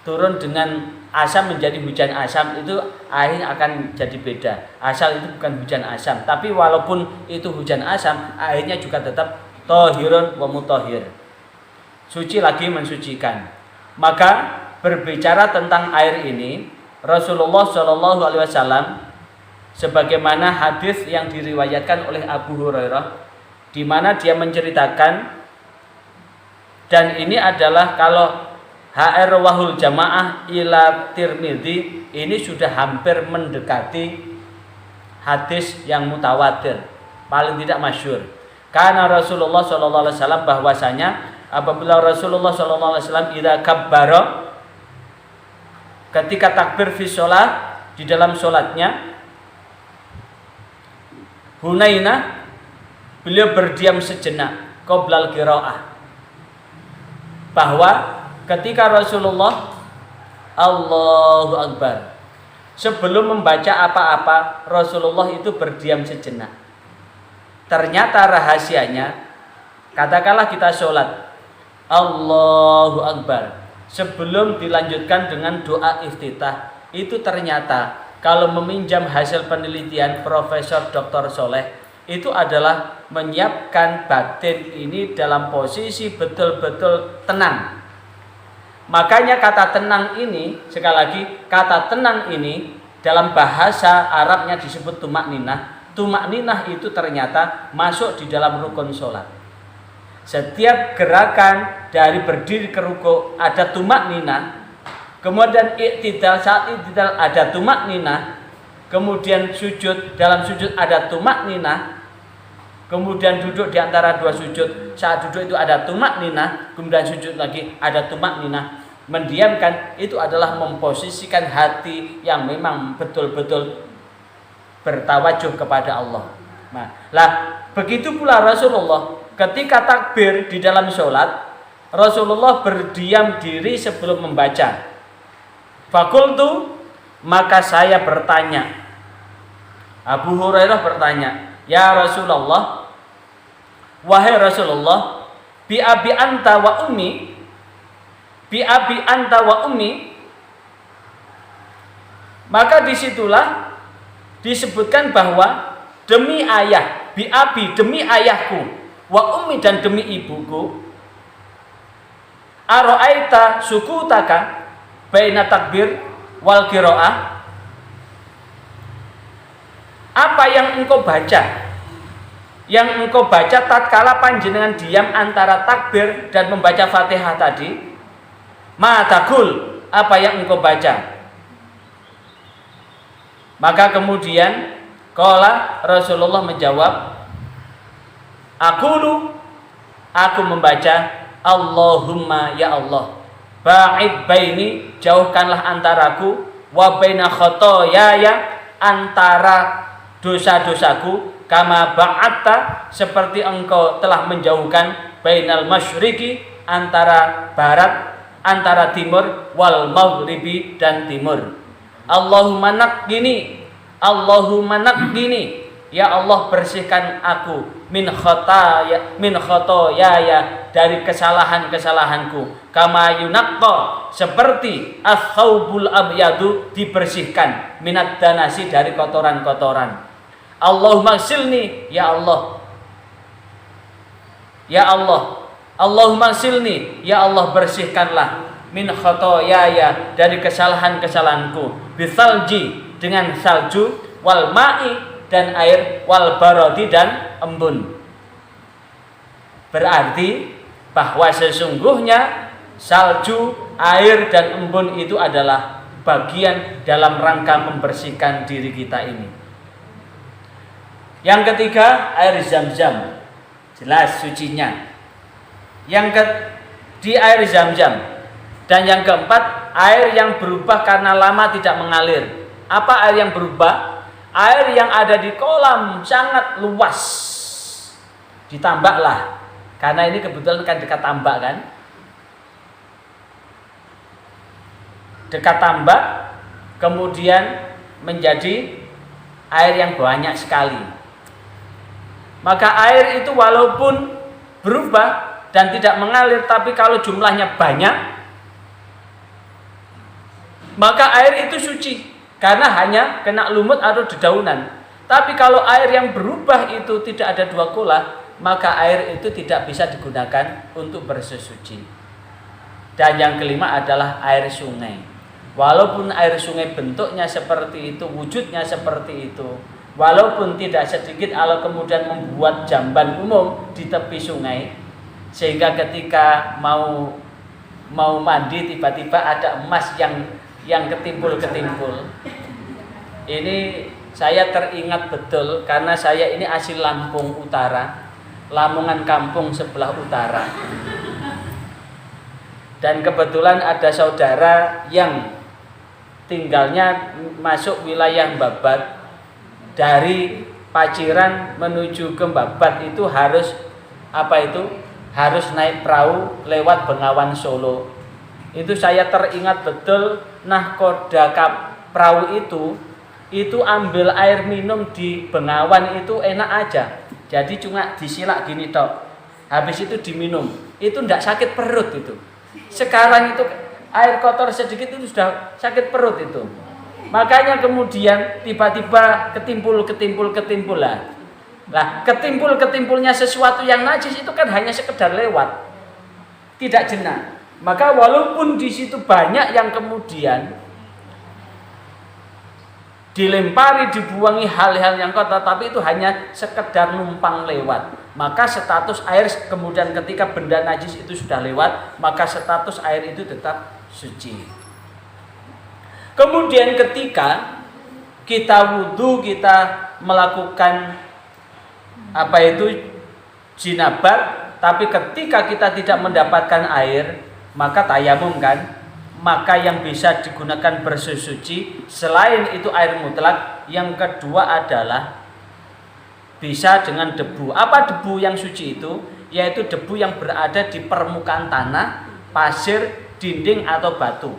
Speaker 1: turun dengan asam menjadi hujan asam, itu airnya akan jadi beda. Asal itu bukan hujan asam, tapi walaupun itu hujan asam, airnya juga tetap thahirun wa mutahhir. Suci lagi mensucikan. Maka berbicara tentang air ini, Rasulullah Shallallahu Alaihi Wasallam sebagaimana hadis yang diriwayatkan oleh Abu Hurairah, di mana dia menceritakan, dan ini adalah kalau HR wahul jamaah ila Tirmidzi, ini sudah hampir mendekati hadis yang mutawatir, paling tidak masyhur. Karena Rasulullah Shallallahu Alaihi Wasallam bahwasanya apabila Rasulullah Shallallahu Alaihi Wasallam idza kabbara, ketika takbir fi sholat, di dalam sholatnya, Hunainah, beliau berdiam sejenak qoblal qiraah, bahwa ketika Rasulullah Allahu Akbar, sebelum membaca apa-apa Rasulullah itu berdiam sejenak. Ternyata rahasianya, katakanlah kita sholat Allahu Akbar, sebelum dilanjutkan dengan doa iftitah, itu ternyata kalau meminjam hasil penelitian Profesor Dr. Soleh, itu adalah menyiapkan batin ini dalam posisi betul-betul tenang. Makanya kata tenang ini, sekali lagi, kata tenang ini dalam bahasa Arabnya disebut tumakninah. Tumakninah itu ternyata masuk di dalam rukun sholat. Setiap gerakan dari berdiri ke ruku ada tumakninah, kemudian iktidal, saat iktidal ada tumakninah, kemudian sujud, dalam sujud ada tumakninah, kemudian duduk di antara dua sujud, saat duduk itu ada tumakninah, kemudian sujud lagi ada tumakninah. Mendiamkan itu adalah memposisikan hati yang memang betul-betul bertawajuh kepada Allah. Nah, begitu pula Rasulullah ketika takbir di dalam sholat, Rasulullah berdiam diri sebelum membaca. Fakultu, maka saya bertanya, Abu Hurairah bertanya, ya Rasulullah, wahai Rasulullah, bi abi anta wa ummi, bi abi anta wa ummi. Maka disitulah disebutkan bahwa demi ayah, bi abi demi ayahku, wa ummi dan demi ibuku, aro'aita sukutaka baina takbir wal qiraah, apa yang engkau baca, yang engkau baca tatkala panjenengan diam antara takbir dan membaca Fatihah tadi, ma taqul, apa yang engkau baca. Maka kemudian qala, Rasulullah menjawab, aku membaca Allahumma ya Allah, ba'id baini, jauhkanlah antaraku, wa baina khotoyaya, antara dosa-dosaku, kama ba'atta, seperti engkau telah menjauhkan bainal masyriqi, antara barat, antara timur, wal maghribi, dan timur. Allahumma naqqini, Allahumma naqqini, ya Allah bersihkan aku min khotoyaya, dari kesalahan-kesalahanku, kama yunaqqa, seperti as-saubul abyadu, dibersihkan, minad danasi, dari kotoran-kotoran. Allahumma silni, ya Allah, ya Allah, Allahumma silni, ya Allah bersihkanlah, min khotoyaya, dari kesalahan-kesalahanku, bisalji, dengan salju, wal ma'i, dan air, wal barodi, dan embun. Berarti bahwa sesungguhnya salju, air, dan embun itu adalah bagian dalam rangka membersihkan diri kita ini. Yang ketiga, air Zam-Zam, jelas sucinya. Di air Zam-Zam. Dan yang keempat, air yang berubah karena lama tidak mengalir. Apa air yang berubah? Air yang ada di kolam sangat luas, ditambaklah, karena ini kebetulan kan dekat tambak kan, dekat tambak, kemudian menjadi air yang banyak sekali. Maka air itu walaupun berubah dan tidak mengalir, tapi kalau jumlahnya banyak, maka air itu suci, karena hanya kena lumut atau dedaunan. Tapi kalau air yang berubah itu tidak ada dua kolah, maka air itu tidak bisa digunakan untuk bersesuci. Dan yang kelima adalah air sungai. Walaupun air sungai bentuknya seperti itu, wujudnya seperti itu, walaupun tidak sedikit kalau kemudian membuat jamban umum di tepi sungai, sehingga ketika mau mandi tiba-tiba ada emas yang ketimpul-ketimpul. Ini saya teringat betul karena saya ini asli Lampung Utara, Lamongan kampung sebelah utara. Dan kebetulan ada saudara yang tinggalnya masuk wilayah Babat. Dari Paciran menuju ke Babat itu harus harus naik perahu lewat Bengawan Solo. Itu saya teringat betul, nahkoda perahu itu ambil air minum di Bengawan itu enak aja. Jadi cuma disilak gini tok. Habis itu diminum. Itu enggak sakit perut itu. Sekarang itu air kotor sedikit itu sudah sakit perut itu. Makanya kemudian tiba-tiba ketimpul lah. Nah, ketimpulnya sesuatu yang najis itu kan hanya sekedar lewat, tidak jena. Maka walaupun di situ banyak yang kemudian dilempari, dibuangi hal-hal yang kotor, tapi itu hanya sekedar numpang lewat. Maka status air kemudian ketika benda najis itu sudah lewat, maka status air itu tetap suci. Kemudian ketika kita wudhu, kita melakukan jinabat, tapi ketika kita tidak mendapatkan air, maka tayamum kan. Maka yang bisa digunakan bersuci selain itu air mutlak, yang kedua adalah bisa dengan debu. Apa debu yang suci itu? Yaitu debu yang berada di permukaan tanah, pasir, dinding atau batu.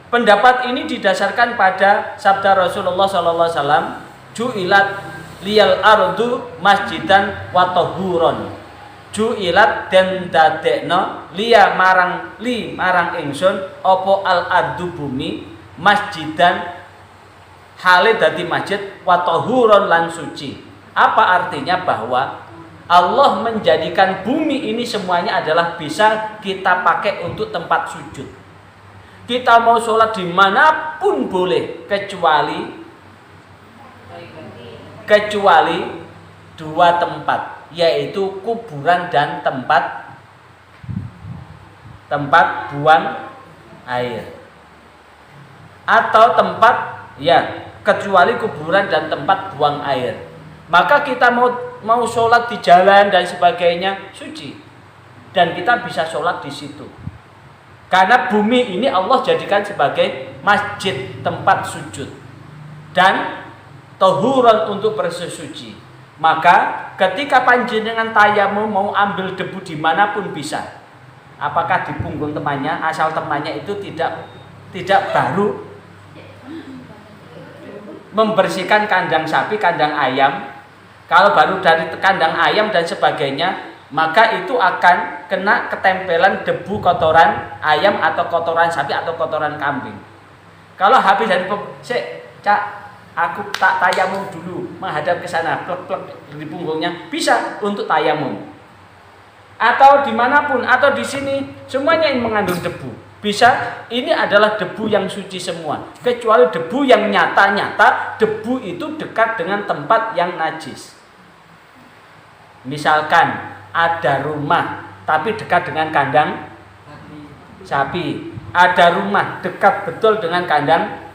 Speaker 1: Pendapat ini didasarkan pada sabda Rasulullah SAW, ju'ilat liyal ardu masjidan wa tahuron. Ju'ilat den dadekno liya marang ingsun opo al ardu bumi masjidan hale dadi masjid wa tahuron lan suci. Apa artinya? Bahwa Allah menjadikan bumi ini semuanya adalah bisa kita pakai untuk tempat sujud. Kita mau sholat dimanapun boleh, kecuali dua tempat, yaitu kuburan dan tempat buang air. Atau kecuali kuburan dan tempat buang air. Maka kita mau sholat di jalan dan sebagainya suci, dan kita bisa sholat di situ. Karena bumi ini Allah jadikan sebagai masjid, tempat sujud. Dan tahuran untuk bersesuci. Maka ketika panjenengan tayamum mau ambil debu dimanapun bisa. Apakah di punggung temannya, asal temannya itu tidak baru membersihkan kandang sapi, kandang ayam. Kalau baru dari kandang ayam dan sebagainya, maka itu akan kena ketempelan debu kotoran ayam atau kotoran sapi atau kotoran kambing. Kalau habis dari Cak, aku tak tayamum dulu, menghadap ke sana, plek-plek di punggungnya, bisa untuk tayamum. Atau dimanapun, atau di sini, semuanya yang mengandung debu. Bisa, ini adalah debu yang suci semua. Kecuali debu yang nyata-nyata, debu itu dekat dengan tempat yang najis. Misalkan ada rumah, tapi dekat dengan kandang sapi. Ada rumah dekat betul dengan kandang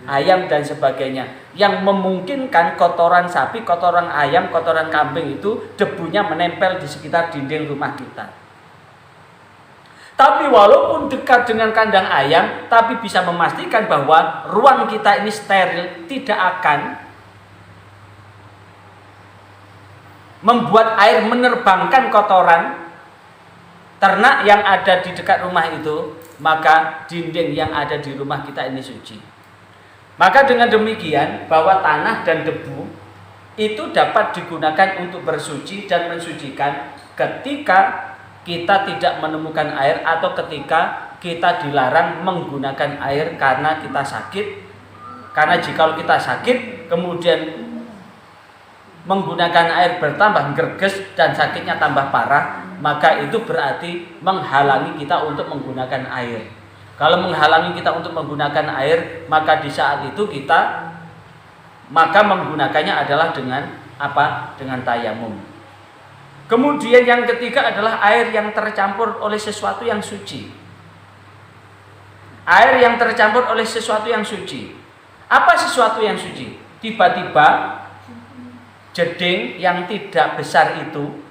Speaker 1: ayam dan sebagainya, yang memungkinkan kotoran sapi, kotoran ayam, kotoran kambing itu debunya menempel di sekitar dinding rumah kita. Tapi walaupun dekat dengan kandang ayam, tapi bisa memastikan bahwa ruang kita ini steril, tidak akan membuat air menerbangkan kotoran ternak yang ada di dekat rumah itu, maka dinding yang ada di rumah kita ini suci. Maka dengan demikian bahwa tanah dan debu itu dapat digunakan untuk bersuci dan mensucikan ketika kita tidak menemukan air atau ketika kita dilarang menggunakan air karena kita sakit. Karena jika kita sakit kemudian menggunakan air bertambah gerges dan sakitnya tambah parah, maka itu berarti menghalangi kita untuk menggunakan air. Kalau menghalangi kita untuk menggunakan air, maka di saat itu kita menggunakannya adalah dengan apa? Dengan tayamum. Kemudian yang ketiga adalah air yang tercampur oleh sesuatu yang suci. Air yang tercampur oleh sesuatu yang suci. Apa sesuatu yang suci? Tiba-tiba jeding yang tidak besar itu,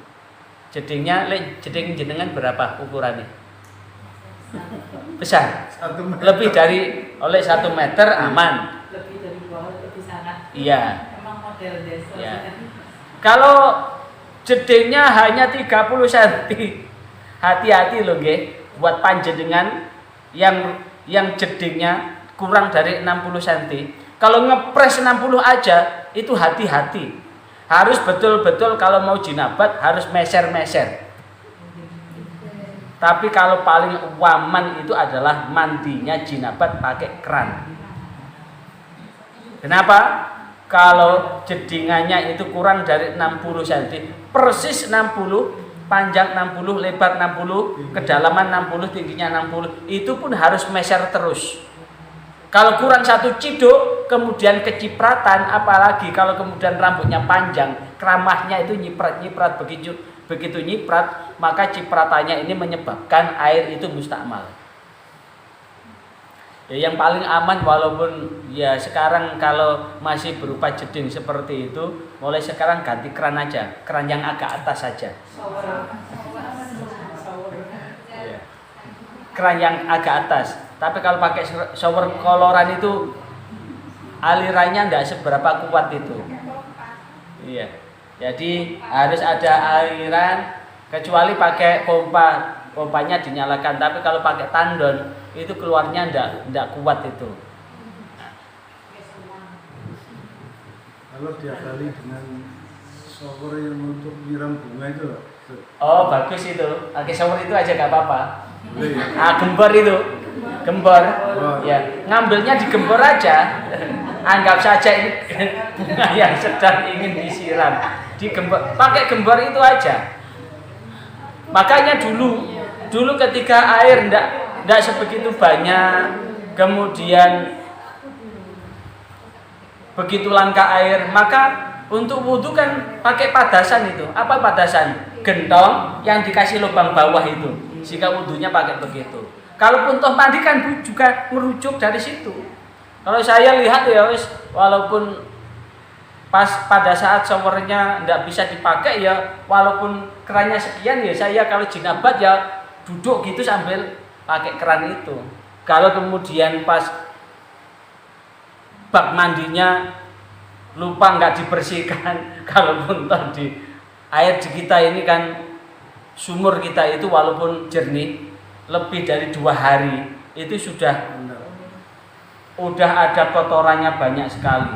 Speaker 1: jedingnya jeding jenengan berapa ukurannya? Besar, lebih dari oleh 1 meter aman.
Speaker 4: Lebih dari bawah lebih sangat.
Speaker 1: Iya.
Speaker 4: Memang model desa.
Speaker 1: Ya. Kalau jedingnya hanya 30 cm, hati-hati loh nggih, buat panjenengan yang jedingnya kurang dari 60 cm. Kalau ngepres 60 aja itu hati-hati. Harus betul-betul kalau mau jinabat harus meser-meser. Tapi kalau paling waman itu adalah mandinya jinabat pakai keran. Kenapa? Kalau jedingannya itu kurang dari 60 cm, persis 60, panjang 60, lebar 60, kedalaman 60, tingginya 60, itu pun harus meser terus. Kalau kurang 1 ciduk, kemudian kecipratan, apalagi kalau kemudian rambutnya panjang, keramahnya itu nyiprat-nyiprat, begitu nyiprat, maka cipratannya ini menyebabkan air itu mustakmal. Ya, yang paling aman walaupun ya sekarang kalau masih berupa jeding seperti itu, mulai sekarang ganti keran aja, keran yang agak atas saja. Ya. Keran yang agak atas. Tapi kalau pakai shower koloran itu alirannya tidak seberapa kuat itu. Iya. Jadi harus ada aliran, kecuali pakai pompanya dinyalakan. Tapi kalau pakai tandon itu keluarnya tidak kuat itu.
Speaker 5: Kalau diakali dengan shower yang untuk nyiram bunga itu loh.
Speaker 1: Oh bagus itu, pakai shower itu aja gak apa-apa. Gembor itu, gembor. Ya, ngambilnya di gembor aja. Anggap saja ini bunga yang sedang ingin disiram. Di gembor, pakai gembor itu aja. Makanya dulu ketika air ndak sebegitu banyak, kemudian begitu langka air, maka untuk wudhu kan pakai padasan itu. Apa padasan? Gentong yang dikasih lubang bawah itu. Jika wudhunya pakai begitu. Kalaupun toh mandi kan juga merujuk dari situ. Kalau saya lihat ya walaupun pas pada saat showernya ndak bisa dipakai ya, walaupun kerannya sekian ya saya kalau jinabat ya duduk gitu sambil pakai keran itu. Kalau kemudian pas bak mandinya lupa nggak dibersihkan. Kalaupun tadi air di kita ini kan, sumur kita itu walaupun jernih lebih dari 2 hari itu sudah ada kotorannya banyak sekali,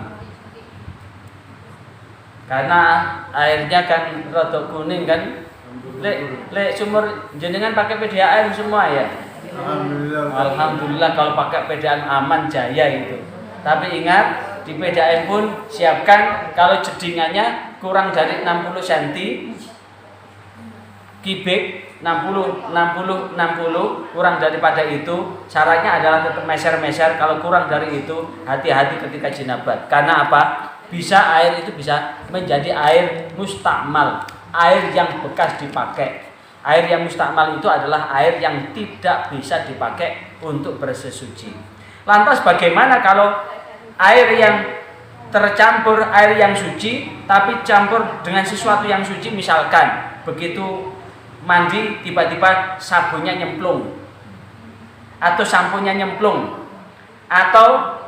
Speaker 1: karena airnya kan rada kuning kan. Lek sumur jenengan pakai PDAM semua ya?
Speaker 5: Alhamdulillah.
Speaker 1: Alhamdulillah, kalau pakai PDAM aman jaya itu. Tapi ingat, di PDAM pun siapkan kalau jedingannya kurang dari 60 cm kubik, 60 kurang daripada itu, syaratnya adalah tetap meser-meser. Kalau kurang dari itu, hati-hati ketika jinabat. Karena apa? Bisa air itu bisa menjadi air mustakmal, air yang bekas dipakai. Air yang mustakmal itu adalah air yang tidak bisa dipakai untuk bersesuci. Lantas bagaimana kalau air yang tercampur air yang suci tapi campur dengan sesuatu yang suci? Misalkan begitu mandi tiba-tiba sabunnya nyemplung atau samponya nyemplung, atau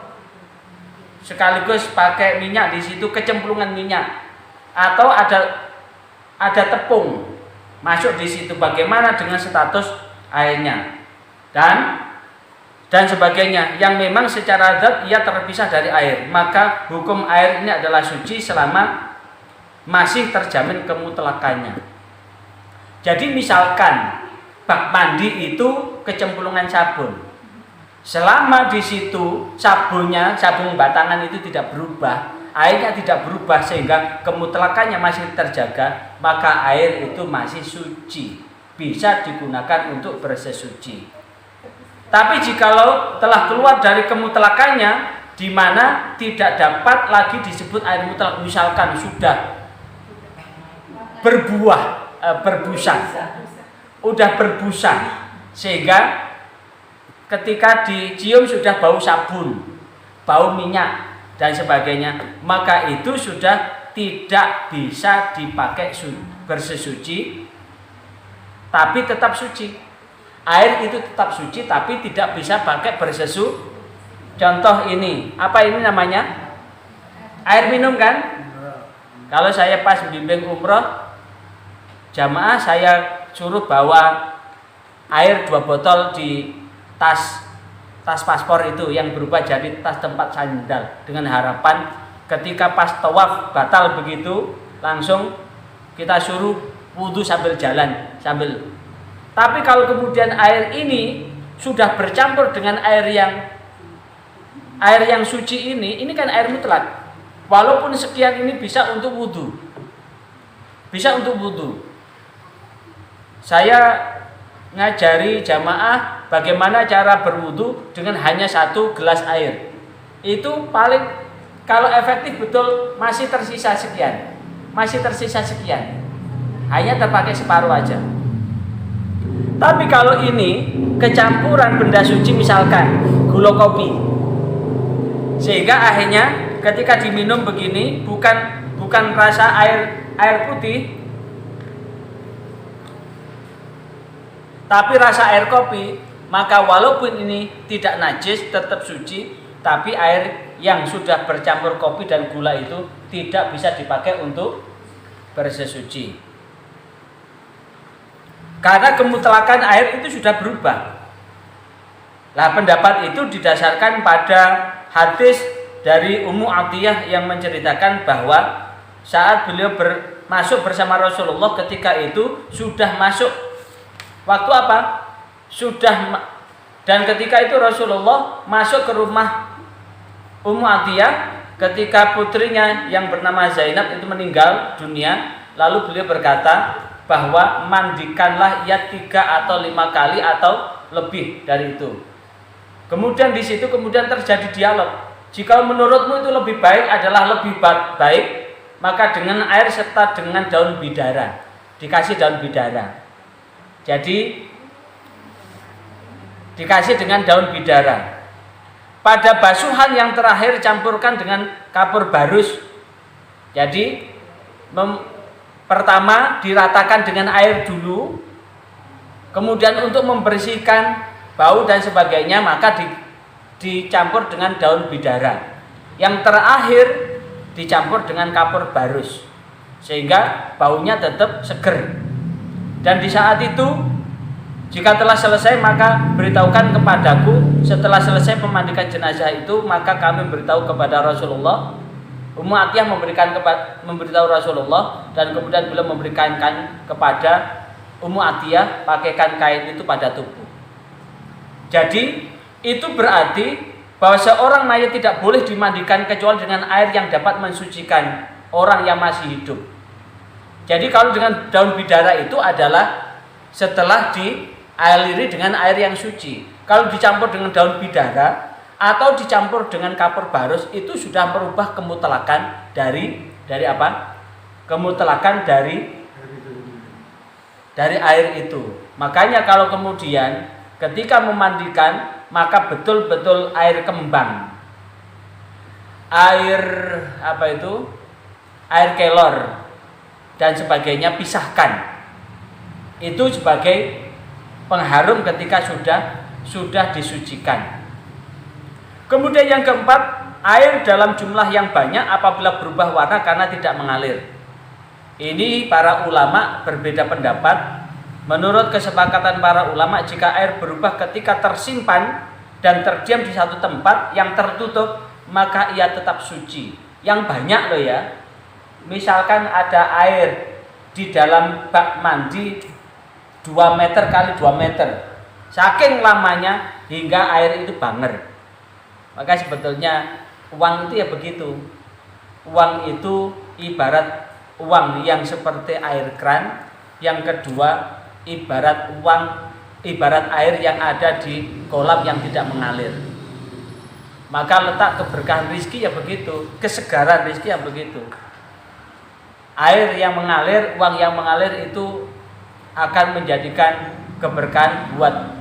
Speaker 1: sekaligus pakai minyak di situ, kecemplungan minyak, atau ada tepung masuk di situ, bagaimana dengan status airnya dan sebagainya, yang memang secara zat ia terpisah dari air. Maka hukum air ini adalah suci selama masih terjamin kemutlakannya. Jadi misalkan bak mandi itu kecemplungan sabun, selama di situ sabun batangan itu tidak berubah, airnya tidak berubah sehingga kemutlakannya masih terjaga, maka air itu masih suci, bisa digunakan untuk bersesuci. Tapi jikalau telah keluar dari kemutlakannya, di mana tidak dapat lagi disebut air mutlak, misalkan sudah berbusa sehingga ketika dicium sudah bau sabun, bau minyak dan sebagainya, maka itu sudah tidak bisa dipakai bersesuci, tapi tetap suci. Air itu tetap suci tapi tidak bisa pakai bersesu. Contoh ini, apa ini namanya? Air minum kan? Kalau saya pas bimbing umroh jamaah, saya suruh bawa air 2 botol di tas paspor itu yang berubah jadi tas tempat sandal, dengan harapan ketika pas tawaf batal begitu langsung kita suruh wudhu sambil jalan sambil. Tapi kalau kemudian air ini sudah bercampur dengan air yang suci ini kan air mutlak. Walaupun sekian ini bisa untuk wudhu, Saya ngajari jamaah bagaimana cara berwudhu dengan hanya 1 gelas air. Itu paling kalau efektif betul masih tersisa sekian. Hanya terpakai separuh aja. Tapi kalau ini kecampuran benda suci, misalkan gula kopi, sehingga akhirnya ketika diminum begini bukan rasa air putih, tapi rasa air kopi, maka walaupun ini tidak najis tetap suci, tapi air yang sudah bercampur kopi dan gula itu tidak bisa dipakai untuk bersesuci. Karena kemutlakan air itu sudah berubah. Nah, pendapat itu didasarkan pada hadis dari Ummu Atiyah yang menceritakan bahwa saat beliau masuk bersama Rasulullah, ketika itu sudah masuk waktu apa? Dan ketika itu Rasulullah masuk ke rumah Ummu Atiyah ketika putrinya yang bernama Zainab itu meninggal dunia. Lalu beliau berkata bahwa mandikanlah ia 3 atau 5 kali atau lebih dari itu. Kemudian di situ terjadi dialog. Jika menurutmu itu lebih baik adalah lebih baik, maka dengan air serta dengan daun bidara. Dikasih daun bidara. Jadi dikasih dengan daun bidara. Pada basuhan yang terakhir campurkan dengan kapur barus. Jadi pertama diratakan dengan air dulu, kemudian untuk membersihkan bau dan sebagainya maka dicampur dengan daun bidara. Yang terakhir dicampur dengan kapur barus sehingga baunya tetap seger. Dan di saat itu jika telah selesai maka beritahukan kepadaku. Setelah selesai memandikan jenazah itu maka kami beritahu kepada Rasulullah. Ummu Atiyah memberitahu Rasulullah dan kemudian beliau memberikan kepada Ummu Atiyah pakaikan kain itu pada tubuh. Jadi itu berarti bahwa seorang mayat tidak boleh dimandikan kecuali dengan air yang dapat mensucikan orang yang masih hidup. Jadi kalau dengan daun bidara itu adalah setelah dialiri dengan air yang suci. Kalau dicampur dengan daun bidara atau dicampur dengan kapur barus itu sudah merubah kemutlakan dari apa? Kemutlakan dari air itu. Makanya kalau kemudian ketika memandikan maka betul-betul air kembang, air apa itu, air kelor dan sebagainya pisahkan. Itu sebagai pengharum ketika sudah disucikan. Kemudian yang keempat, air dalam jumlah yang banyak apabila berubah warna karena tidak mengalir. Ini para ulama berbeda pendapat. Menurut kesepakatan para ulama, jika air berubah ketika tersimpan dan terdiam di satu tempat yang tertutup, maka ia tetap suci. Yang banyak loh ya. Misalkan ada air di dalam bak mandi 2 meter kali 2 meter. Saking lamanya hingga air itu banger. Maka sebetulnya uang itu ya begitu. Uang itu ibarat uang yang seperti air kran. Yang kedua ibarat air yang ada di kolam yang tidak mengalir. Maka letak keberkahan rizki ya begitu, kesegaran rizki ya begitu. Air yang mengalir, uang yang mengalir itu akan menjadikan keberkahan buat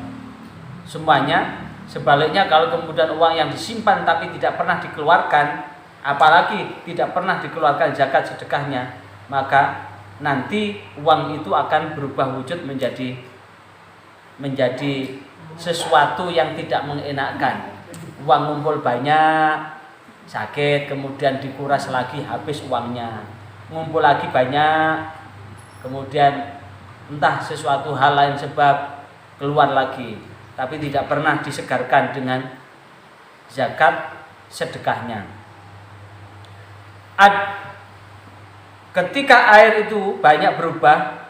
Speaker 1: semuanya. Sebaliknya kalau kemudian uang yang disimpan tapi tidak pernah dikeluarkan, apalagi tidak pernah dikeluarkan zakat sedekahnya, maka nanti uang itu akan berubah wujud menjadi sesuatu yang tidak mengenakkan. Uang ngumpul banyak, sakit, kemudian dikuras lagi habis uangnya. Ngumpul lagi banyak, kemudian entah sesuatu hal lain sebab keluar lagi, tapi tidak pernah disegarkan dengan zakat sedekahnya. Ketika air itu banyak berubah,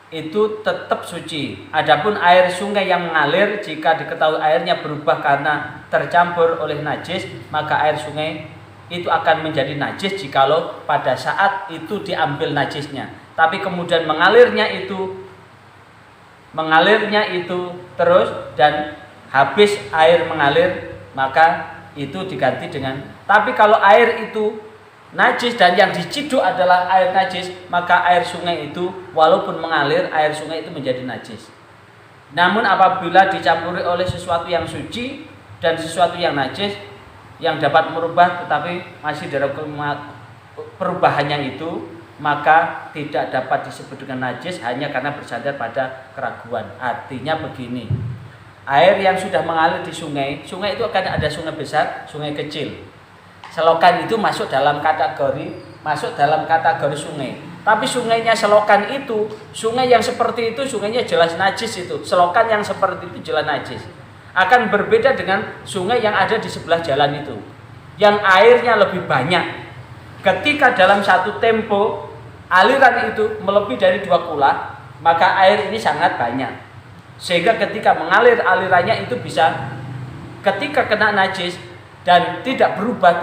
Speaker 1: itu tetap suci. Adapun air sungai yang mengalir, jika diketahui airnya berubah karena tercampur oleh najis, maka air sungai itu akan menjadi najis jikalau pada saat itu diambil najisnya. Tapi kemudian mengalirnya itu terus dan habis air mengalir, maka itu diganti dengan. Tapi kalau air itu najis dan yang diciduk adalah air najis, maka air sungai itu walaupun mengalir, air sungai itu menjadi najis. Namun apabila dicampuri oleh sesuatu yang suci dan sesuatu yang najis yang dapat merubah tetapi masih dalam perubahannya itu, maka tidak dapat disebut dengan najis hanya karena bersandar pada keraguan. Artinya begini, air yang sudah mengalir di sungai itu akan ada sungai besar, sungai kecil. Selokan itu masuk dalam kategori sungai. Tapi sungainya selokan itu, sungai yang seperti itu sungainya jelas najis itu. Selokan yang seperti itu jelas najis. Akan berbeda dengan sungai yang ada di sebelah jalan itu, yang airnya lebih banyak. Ketika dalam satu tempo aliran itu melebihi dari 2 kula, maka air ini sangat banyak. Sehingga ketika mengalir alirannya itu bisa ketika kena najis dan tidak berubah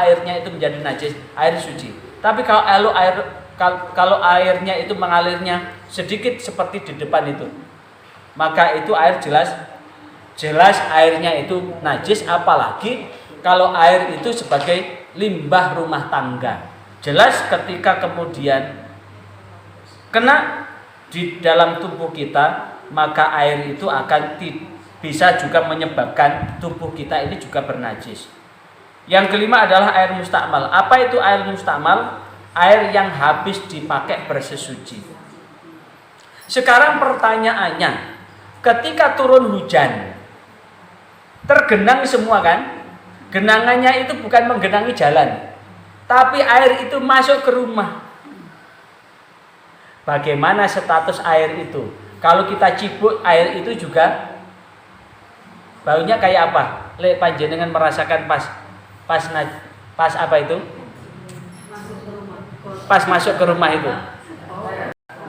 Speaker 1: airnya itu menjadi najis, air suci. Tapi kalau airnya itu mengalirnya sedikit seperti di depan itu, maka itu air jelas airnya itu najis, apalagi kalau air itu sebagai limbah rumah tangga. Jelas ketika kemudian kena di dalam tubuh kita, maka air itu akan bisa juga menyebabkan tubuh kita ini juga bernajis. Yang kelima adalah air mustakmal. Apa itu air mustakmal? Air yang habis dipakai bersesuci. Sekarang pertanyaannya, ketika turun hujan, tergenang semua kan? Genangannya itu bukan menggenangi jalan, tapi air itu masuk ke rumah. Bagaimana status air itu? Kalau kita cibuk air itu juga baunya kayak apa? Lek panjenengan merasakan pas apa itu? Pas masuk ke rumah itu.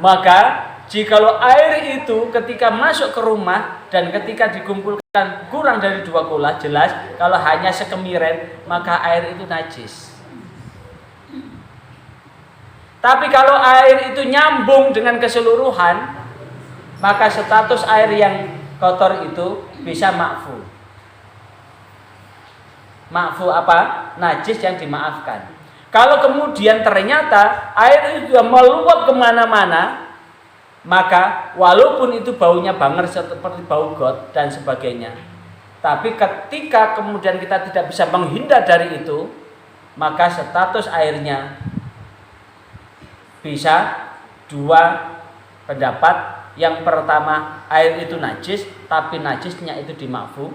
Speaker 1: Maka jikalau air itu ketika masuk ke rumah dan ketika dikumpulkan kurang dari 2 kula, jelas kalau hanya sekemiren maka air itu najis. Tapi kalau air itu nyambung dengan keseluruhan, maka status air yang kotor itu bisa ma'fu. Ma'fu apa? Najis yang dimaafkan. Kalau kemudian ternyata air itu meluap kemana-mana, maka walaupun itu baunya banger seperti bau got dan sebagainya, tapi ketika kemudian kita tidak bisa menghindar dari itu, maka status airnya bisa 2 pendapat. Yang pertama, air itu najis, tapi najisnya itu dima'fu.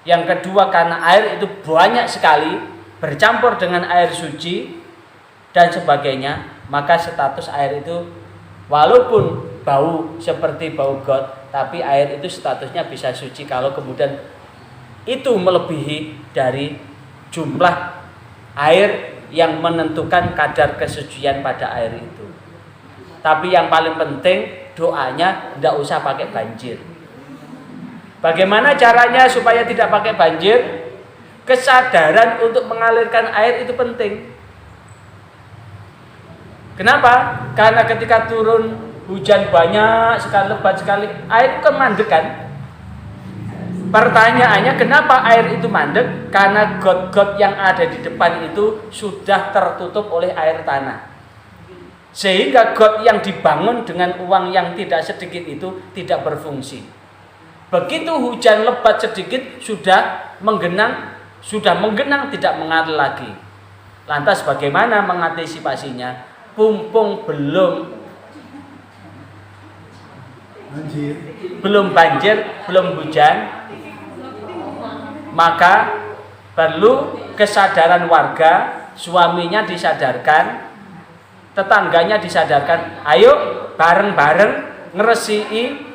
Speaker 1: Yang kedua, karena air itu banyak sekali bercampur dengan air suci dan sebagainya, maka status air itu walaupun bau seperti bau got, tapi air itu statusnya bisa suci kalau kemudian itu melebihi dari jumlah air yang menentukan kadar kesucian pada air itu. Tapi yang paling penting, doanya tidak usah pakai banjir. Bagaimana caranya supaya tidak pakai banjir? Kesadaran untuk mengalirkan air itu penting. Kenapa? Karena ketika turun hujan banyak sekali, lebat sekali, air itu kan mandek kan? Pertanyaannya, kenapa air itu mandek? Karena got-got yang ada di depan itu sudah tertutup oleh air tanah. Sehingga got yang dibangun dengan uang yang tidak sedikit itu tidak berfungsi. Begitu hujan lebat sedikit sudah menggenang tidak mengalir lagi. Lantas bagaimana mengantisipasinya? Pumpung belum banjir, belum hujan, maka perlu kesadaran warga, suaminya disadarkan, tetangganya disadarkan, ayo bareng-bareng ngeresiki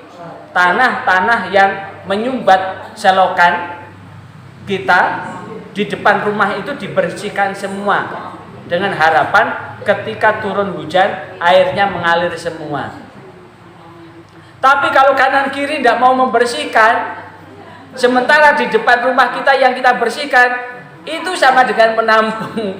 Speaker 1: tanah-tanah yang menyumbat selokan kita di depan rumah itu dibersihkan semua, dengan harapan ketika turun hujan airnya mengalir semua. Tapi kalau kanan kiri tidak mau membersihkan, sementara di depan rumah kita yang kita bersihkan itu sama dengan menampung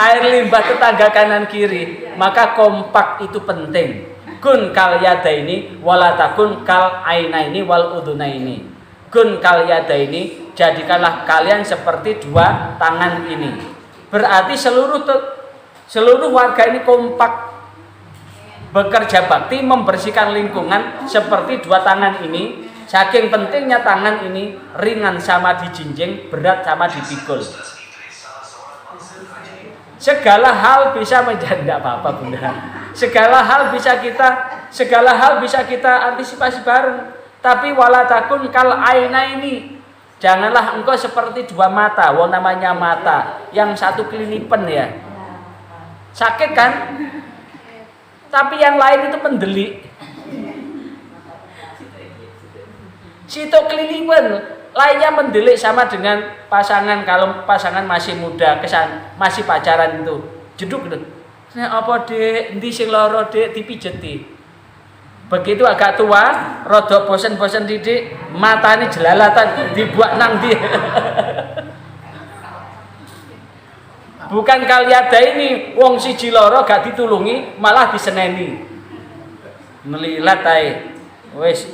Speaker 1: air limbah tetangga kanan kiri. Maka kompak itu penting. Kun kal yadaini wala takun kal ainaini wal udunaini. Kun kal yadaini, jadikanlah kalian seperti 2 tangan ini. Berarti seluruh warga ini kompak bekerja bakti membersihkan lingkungan seperti 2 tangan ini. Saking pentingnya tangan ini, ringan sama dijinjing, berat sama dipikul. Segala hal bisa menjadi, tidak apa-apa Bunda. Segala hal bisa kita antisipasi bareng. Tapi wala takun kal aina ini, janganlah engkau seperti 2 mata. Wong namanya mata, yang satu kelilipan ya, sakit kan? Tapi yang lain itu mendelik. Situ kelilipan, lainnya mendelik sama dengan pasangan. Kalau pasangan masih muda, masih pacaran itu, jeduk gitu. Nah, apa dek, endi sing lara dek, dipijeti. Begitu agak tua, rodok bosen-bosen didik, matanya jelalatan, dibuat nang dia. Bukan kaliada ini, wong siji lara gak ditulungi, malah diseneni. Melilat ae. Wis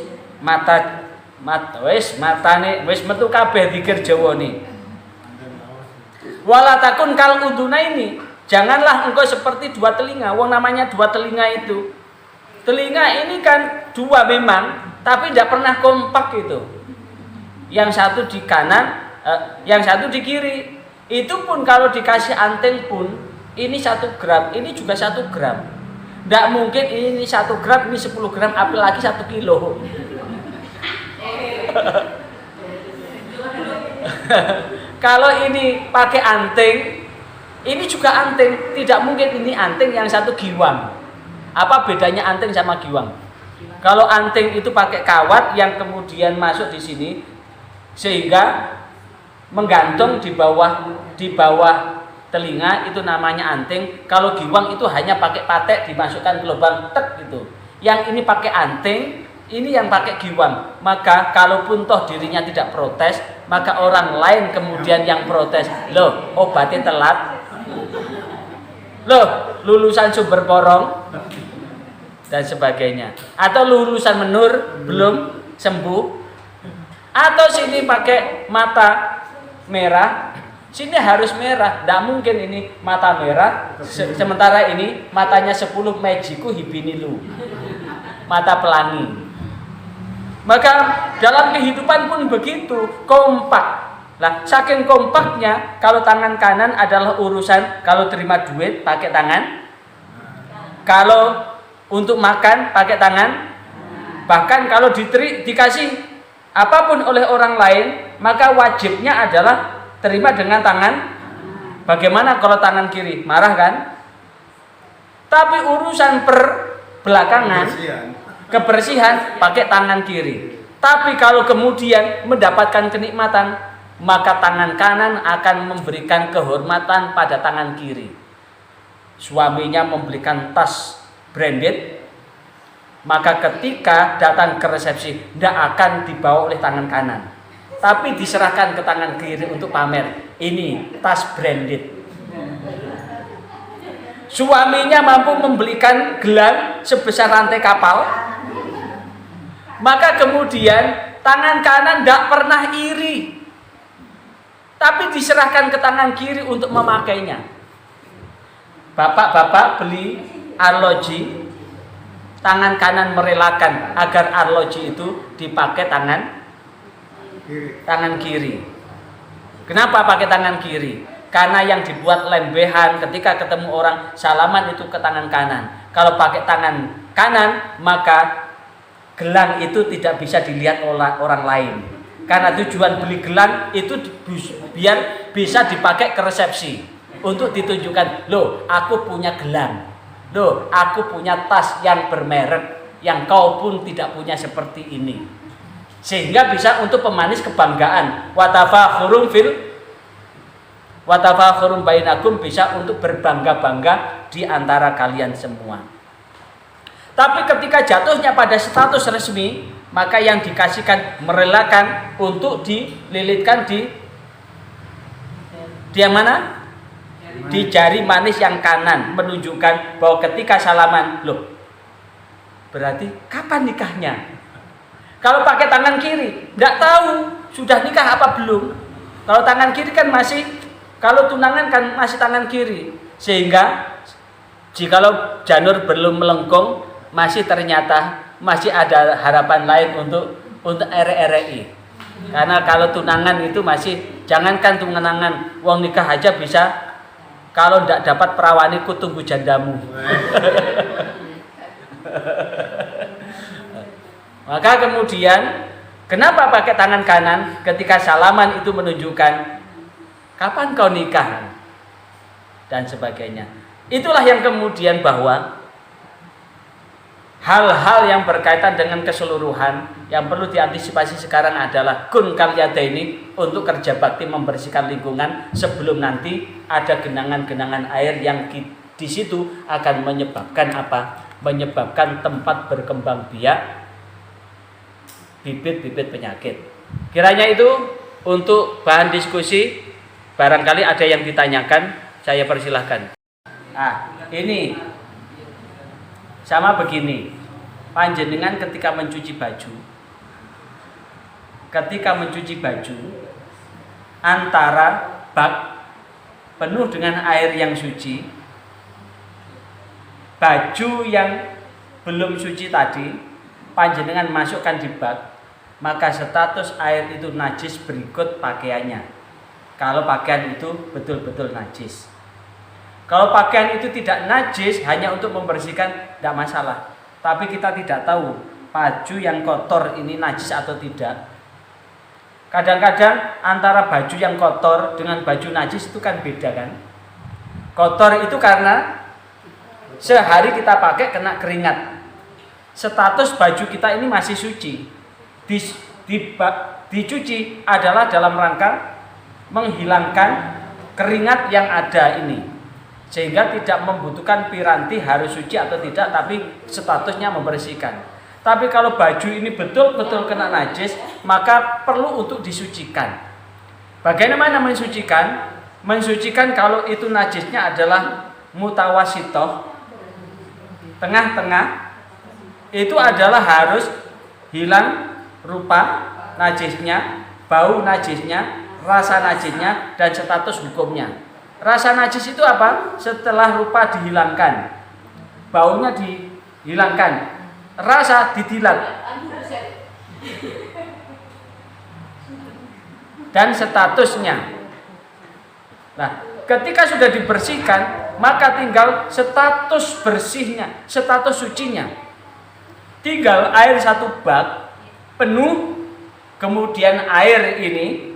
Speaker 1: matane wis metu kabeh dikir Jawane. Wala takun kal udunaini, janganlah engkau seperti 2 telinga. Wong namanya 2 telinga itu. Telinga ini kan 2 memang, tapi tidak pernah kompak itu. Yang satu di kanan, yang satu di kiri. Itu pun kalau dikasih anting pun, ini 1 gram, ini juga 1 gram. Tidak mungkin ini 1 gram, ini 10 gram, apalagi 1 kilo. Kalau ini pakai anting, Ini juga anting, tidak mungkin ini anting yang satu giwang. Apa bedanya anting sama giwang? Kalau anting itu pakai kawat yang kemudian masuk di sini sehingga menggantung di bawah telinga, itu namanya anting. Kalau giwang itu hanya pakai patek dimasukkan ke lubang tek gitu. Yang ini pakai anting, ini yang pakai giwang. Maka kalaupun toh dirinya tidak protes, maka orang lain kemudian yang protes. Loh, obatnya telat. Loh, lulusan sumber porong dan sebagainya. Atau lulusan menur belum sembuh. Atau sini pakai mata merah, sini harus merah. Tidak mungkin ini mata merah, sementara ini matanya 10 mejiku hibinilu, mata pelangi. Maka dalam kehidupan pun begitu, kompak. Lah, saking kompaknya, kalau tangan kanan adalah urusan, kalau terima duit pakai tangan, kalau untuk makan pakai tangan, bahkan kalau dikasih apapun oleh orang lain, maka wajibnya adalah terima dengan tangan. Bagaimana kalau tangan kiri? Marah kan? Tapi urusan belakangan, kebersihan pakai tangan kiri. Tapi kalau kemudian mendapatkan kenikmatan, maka tangan kanan akan memberikan kehormatan pada tangan kiri. Suaminya membelikan tas branded, maka ketika datang ke resepsi tidak akan dibawa oleh tangan kanan, tapi diserahkan ke tangan kiri untuk pamer. Ini tas branded. Suaminya mampu membelikan gelang sebesar rantai kapal, maka kemudian tangan kanan tidak pernah iri, tapi diserahkan ke tangan kiri untuk memakainya. Bapak-bapak beli arloji, tangan kanan merelakan agar arloji itu dipakai tangan kiri. Kenapa pakai tangan kiri? Karena yang dibuat lembehan ketika ketemu orang salaman itu ke tangan kanan. Kalau pakai tangan kanan, maka gelang itu tidak bisa dilihat oleh orang lain. Karena tujuan beli gelang itu biar bisa dipakai ke resepsi untuk ditunjukkan, loh aku punya gelang. Loh, aku punya tas yang bermerek yang kau pun tidak punya seperti ini. Sehingga bisa untuk pemanis kebanggaan. Watafakhurum bainakum, bisa untuk berbangga-bangga di antara kalian semua. Tapi ketika jatuhnya pada status resmi, maka yang dikasihkan merelakan untuk dililitkan di yang mana? Di jari manis yang kanan, menunjukkan bahwa ketika salaman, loh, berarti kapan nikahnya? Kalau pakai tangan kiri, nggak tahu sudah nikah apa belum. Kalau tangan kiri kan masih, kalau tunangan kan masih tangan kiri, sehingga jikalau janur belum melengkung, ternyata masih ada harapan lain untuk RRI. Karena kalau tunangan itu masih, jangankan tunangan, uang nikah aja bisa. Kalau tidak dapat perawaniku tunggu jandamu. Maka kemudian kenapa pakai tangan kanan? Ketika salaman itu menunjukkan kapan kau nikah dan sebagainya. Itulah yang kemudian bahwa hal-hal yang berkaitan dengan keseluruhan yang perlu diantisipasi sekarang adalah kun kalyadaini, untuk kerja bakti membersihkan lingkungan sebelum nanti ada genangan-genangan air yang di situ akan menyebabkan apa? Menyebabkan tempat berkembang biak bibit-bibit penyakit. Kiranya itu untuk bahan diskusi. Barangkali ada yang ditanyakan, saya persilahkan. Ini sama begini. Panjenengan ketika mencuci baju, antara bak penuh dengan air yang suci, baju yang belum suci tadi panjenengan masukkan di bak, maka status air itu najis berikut pakaiannya. Kalau pakaian itu betul-betul najis. Kalau pakaian itu tidak najis, hanya untuk membersihkan, tidak masalah. Tapi kita tidak tahu baju yang kotor ini najis atau tidak. Kadang-kadang antara baju yang kotor dengan baju najis itu kan beda kan. Kotor itu karena sehari kita pakai kena keringat. Status baju kita ini masih suci. Dicuci adalah dalam rangka menghilangkan keringat yang ada ini, sehingga tidak membutuhkan piranti harus suci atau tidak, tapi statusnya membersihkan. Tapi kalau baju ini betul-betul kena najis, maka perlu untuk disucikan. Bagaimana mensucikan? Mensucikan kalau itu najisnya adalah mutawasitoh, tengah-tengah, itu adalah harus hilang rupa najisnya, bau najisnya, rasa najisnya, dan status hukumnya. Rasa najis itu apa? Setelah rupa dihilangkan, baunya dihilangkan, rasa ditilat, dan statusnya. Nah, ketika sudah dibersihkan, maka tinggal status bersihnya, status sucinya. Tinggal air 1 bak penuh, kemudian air ini,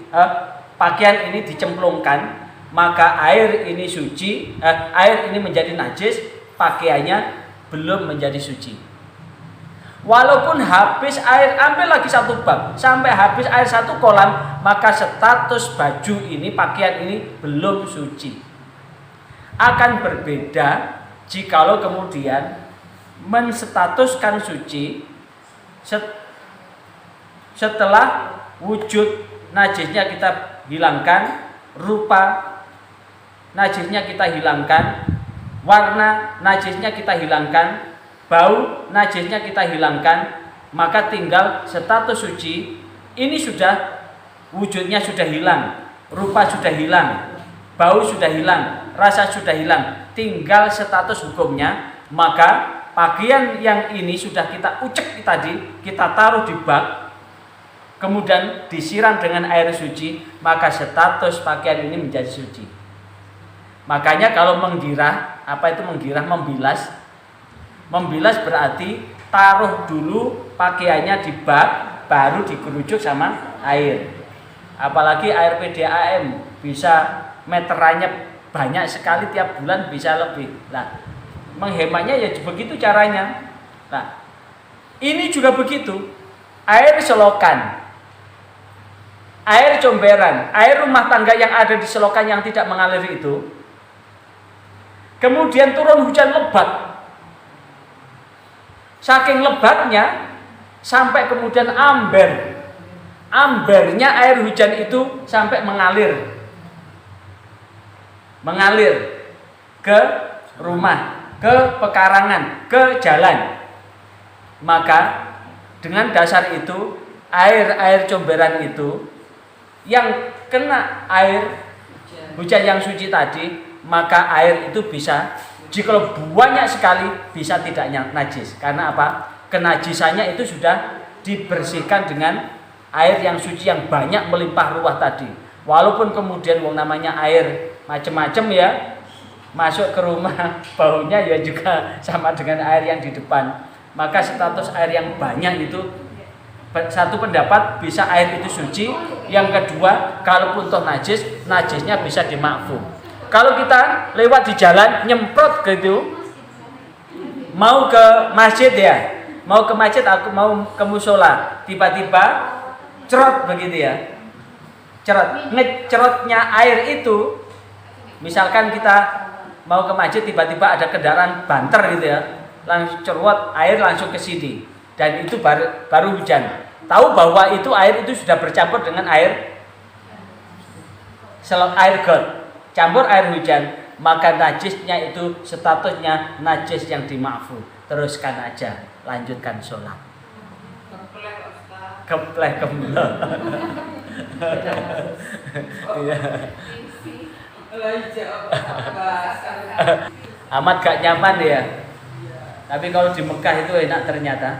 Speaker 1: pakaian ini dicemplungkan, maka air ini suci, air ini menjadi najis, pakaiannya belum menjadi suci. Walaupun habis air, ambil lagi 1 bak sampai habis air 1 kolam, maka status baju ini, pakaian ini belum suci. Akan berbeda jikalau kemudian menstatuskan suci setelah wujud najisnya kita hilangkan, rupa najisnya kita hilangkan, warna najisnya kita hilangkan, bau najisnya kita hilangkan, maka tinggal status suci. Ini sudah wujudnya sudah hilang, rupa sudah hilang, bau sudah hilang, rasa sudah hilang, tinggal status hukumnya. Maka pakaian yang ini sudah kita ucek tadi, kita taruh di bak, kemudian disiram dengan air suci, maka status pakaian ini menjadi suci. Makanya kalau menggirah, apa itu menggirah? Membilas. Membilas berarti taruh dulu pakaiannya di bak, baru dikerucuk sama air. Apalagi air PDAM bisa meterannya banyak sekali, tiap bulan bisa lebih. Nah, menghematnya ya begitu caranya. Nah, ini juga begitu. Air selokan, air comberan, air rumah tangga yang ada di selokan yang tidak mengalir itu, kemudian turun hujan lebat. Saking lebatnya sampai kemudian ambernya air hujan itu sampai mengalir ke rumah, ke pekarangan, ke jalan. Maka dengan dasar itu, air comberan itu yang kena air hujan yang suci tadi, maka air itu bisa, jika banyak sekali, bisa tidak najis. Karena apa? Kenajisannya itu sudah dibersihkan dengan air yang suci yang banyak melimpah ruah tadi. Walaupun kemudian namanya air macam-macam ya, masuk ke rumah, baunya ya juga sama dengan air yang di depan. Maka status air yang banyak itu, satu pendapat bisa air itu suci. Yang kedua, kalaupun toh najis, najisnya bisa dimakfu. Kalau kita lewat di jalan, nyemprot gitu, mau ke masjid ya, mau ke masjid, aku mau ke musola, tiba-tiba cerot begitu ya, cerot, ngecerotnya air itu, misalkan kita mau ke masjid, tiba-tiba ada kendaraan banter gitu ya, langsung cerot, air langsung ke sini, dan itu baru hujan. Tahu bahwa itu air itu sudah bercampur dengan air got, campur air hujan, maka najisnya itu statusnya najis yang dimakfu. Teruskan aja, lanjutkan sholat. Keplek. Amat gak nyaman ya. Tapi kalau di Mekah itu enak ternyata.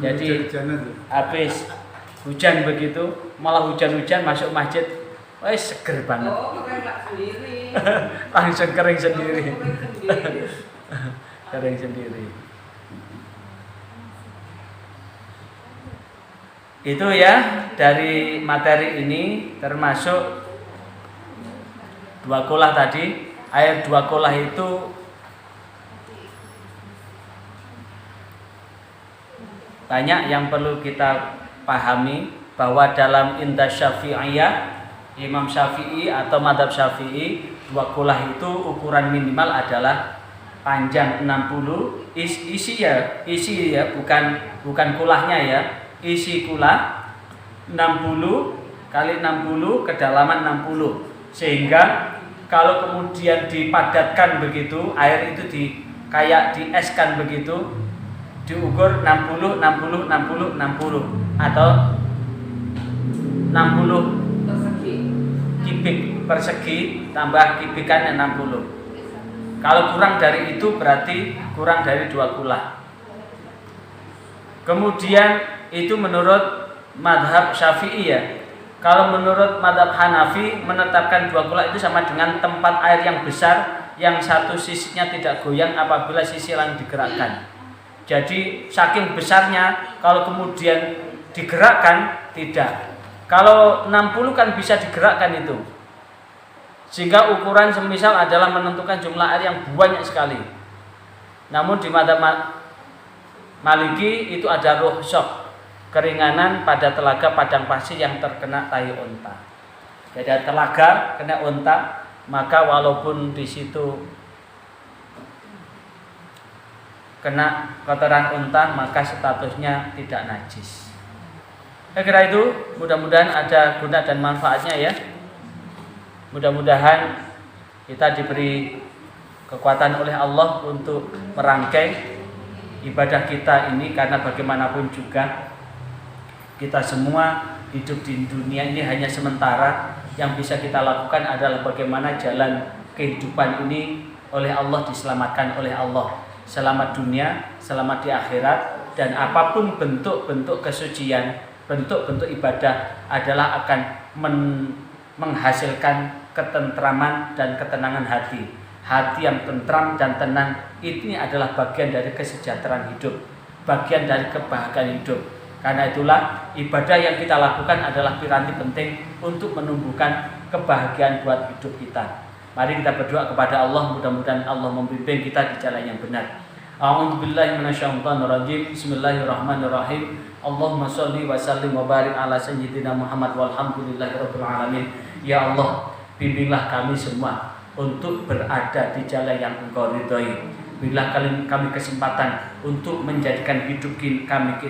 Speaker 1: Jadi habis hujan begitu, malah hujan-hujan masuk masjid, seger banget. Langsung kering sendiri. Kering sendiri. Itu ya dari materi ini, termasuk dua kolah tadi, Air dua kulah itu banyak yang perlu kita pahami, bahwa dalam indah Syafi'iyah, Imam Syafi'i atau madhab Syafi'i, dua kulah itu ukuran minimal adalah panjang 60, isi ya, bukan kulahnya ya, isi kulah 60 kali 60, kedalaman 60, sehingga kalau kemudian dipadatkan begitu, air itu kayak dieskan begitu, diukur 60 60 60 60 atau 60 kubik persegi tambah kubikannya 60. Kalau kurang dari itu berarti kurang dari 2 kulah. Kemudian itu menurut madhab Syafi'i ya. Kalau menurut madhab Hanafi, menetapkan 2 kulah itu sama dengan tempat air yang besar yang satu sisinya tidak goyang apabila sisi lain digerakkan. Jadi saking besarnya, kalau kemudian digerakkan tidak. Kalau 60 kan bisa digerakkan itu. Sehingga ukuran semisal adalah menentukan jumlah air yang banyak sekali. Namun di madzhab Maliki itu ada rukhsah, keringanan pada telaga padang pasir yang terkena tai unta. Jadi telaga kena unta, maka walaupun di situ kena kotoran unta, maka statusnya tidak najis. Saya kira itu, mudah-mudahan ada guna dan manfaatnya ya. Mudah-mudahan kita diberi kekuatan oleh Allah untuk merangkai ibadah kita ini, karena bagaimanapun juga kita semua hidup di dunia ini hanya sementara. Yang bisa kita lakukan adalah bagaimana jalan kehidupan ini oleh Allah diselamatkan oleh Allah. Selamat dunia, selamat di akhirat, dan apapun bentuk-bentuk kesucian, bentuk-bentuk ibadah adalah akan menghasilkan ketentraman dan ketenangan hati. Hati yang tentram dan tenang ini adalah bagian dari kesejahteraan hidup, bagian dari kebahagiaan hidup. Karena itulah ibadah yang kita lakukan adalah piranti penting untuk menumbuhkan kebahagiaan buat hidup kita. Mari kita berdoa kepada Allah, mudah-mudahan Allah membimbing kita di jalan yang benar. A'udzubillahi minasyaitonirrajim. Bismillahirrahmanirrahim. Allahumma sholli wa sallim wa barik ala sayyidina Muhammad walhamdulillahirabbil alamin. Ya Allah, bimbinglah kami semua untuk berada di jalan yang Engkau ridhoi. Berilah kami kesempatan untuk menjadikan hidup kami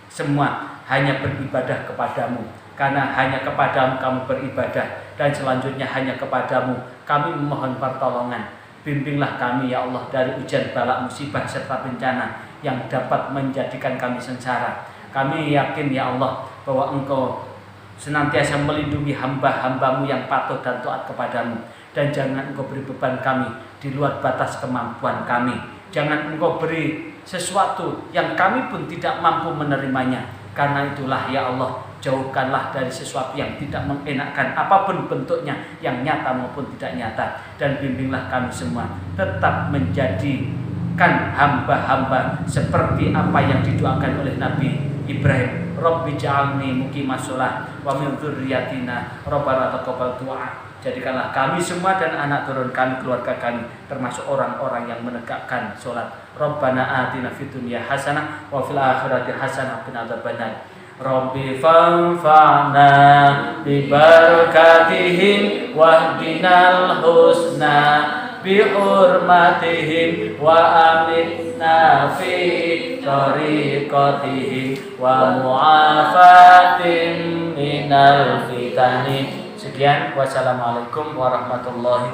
Speaker 1: semua hanya beribadah kepadamu, karena hanya kepadamu kami beribadah, dan selanjutnya hanya kepadamu kami memohon pertolongan. Bimbinglah kami ya Allah dari ujian bala musibah serta bencana yang dapat menjadikan kami sengsara. Kami yakin ya Allah bahwa Engkau senantiasa melindungi hamba-hambamu yang patuh dan taat kepadamu, dan jangan Engkau beri beban kami di luar batas kemampuan kami. Jangan Engkau beri sesuatu yang kami pun tidak mampu menerimanya. Karena itulah ya Allah, jauhkanlah dari sesuatu yang tidak mengenakkan apapun bentuknya, yang nyata maupun tidak nyata. Dan bimbinglah kami semua tetap menjadikan hamba-hamba seperti apa yang didoakan oleh Nabi Ibrahim. Rabbi ja'alni muqimas shalah wa min dzurriyyatina rabbana taqabbal du'a. Jadikanlah kami semua dan anak turun kami, keluarga kami, termasuk orang-orang yang menegakkan sholat. Rabbana atina fid dunya hasanah wa fil akhirati hasanah wa qina adzabannar. Rabbi fanfa'na bi barakatihim wahdinal husna bi hurmatihim wa amitna fi tariqatihim wa mu'afatin minal fitani. Sekian, wassalamualaikum warahmatullahi wabarakatuh.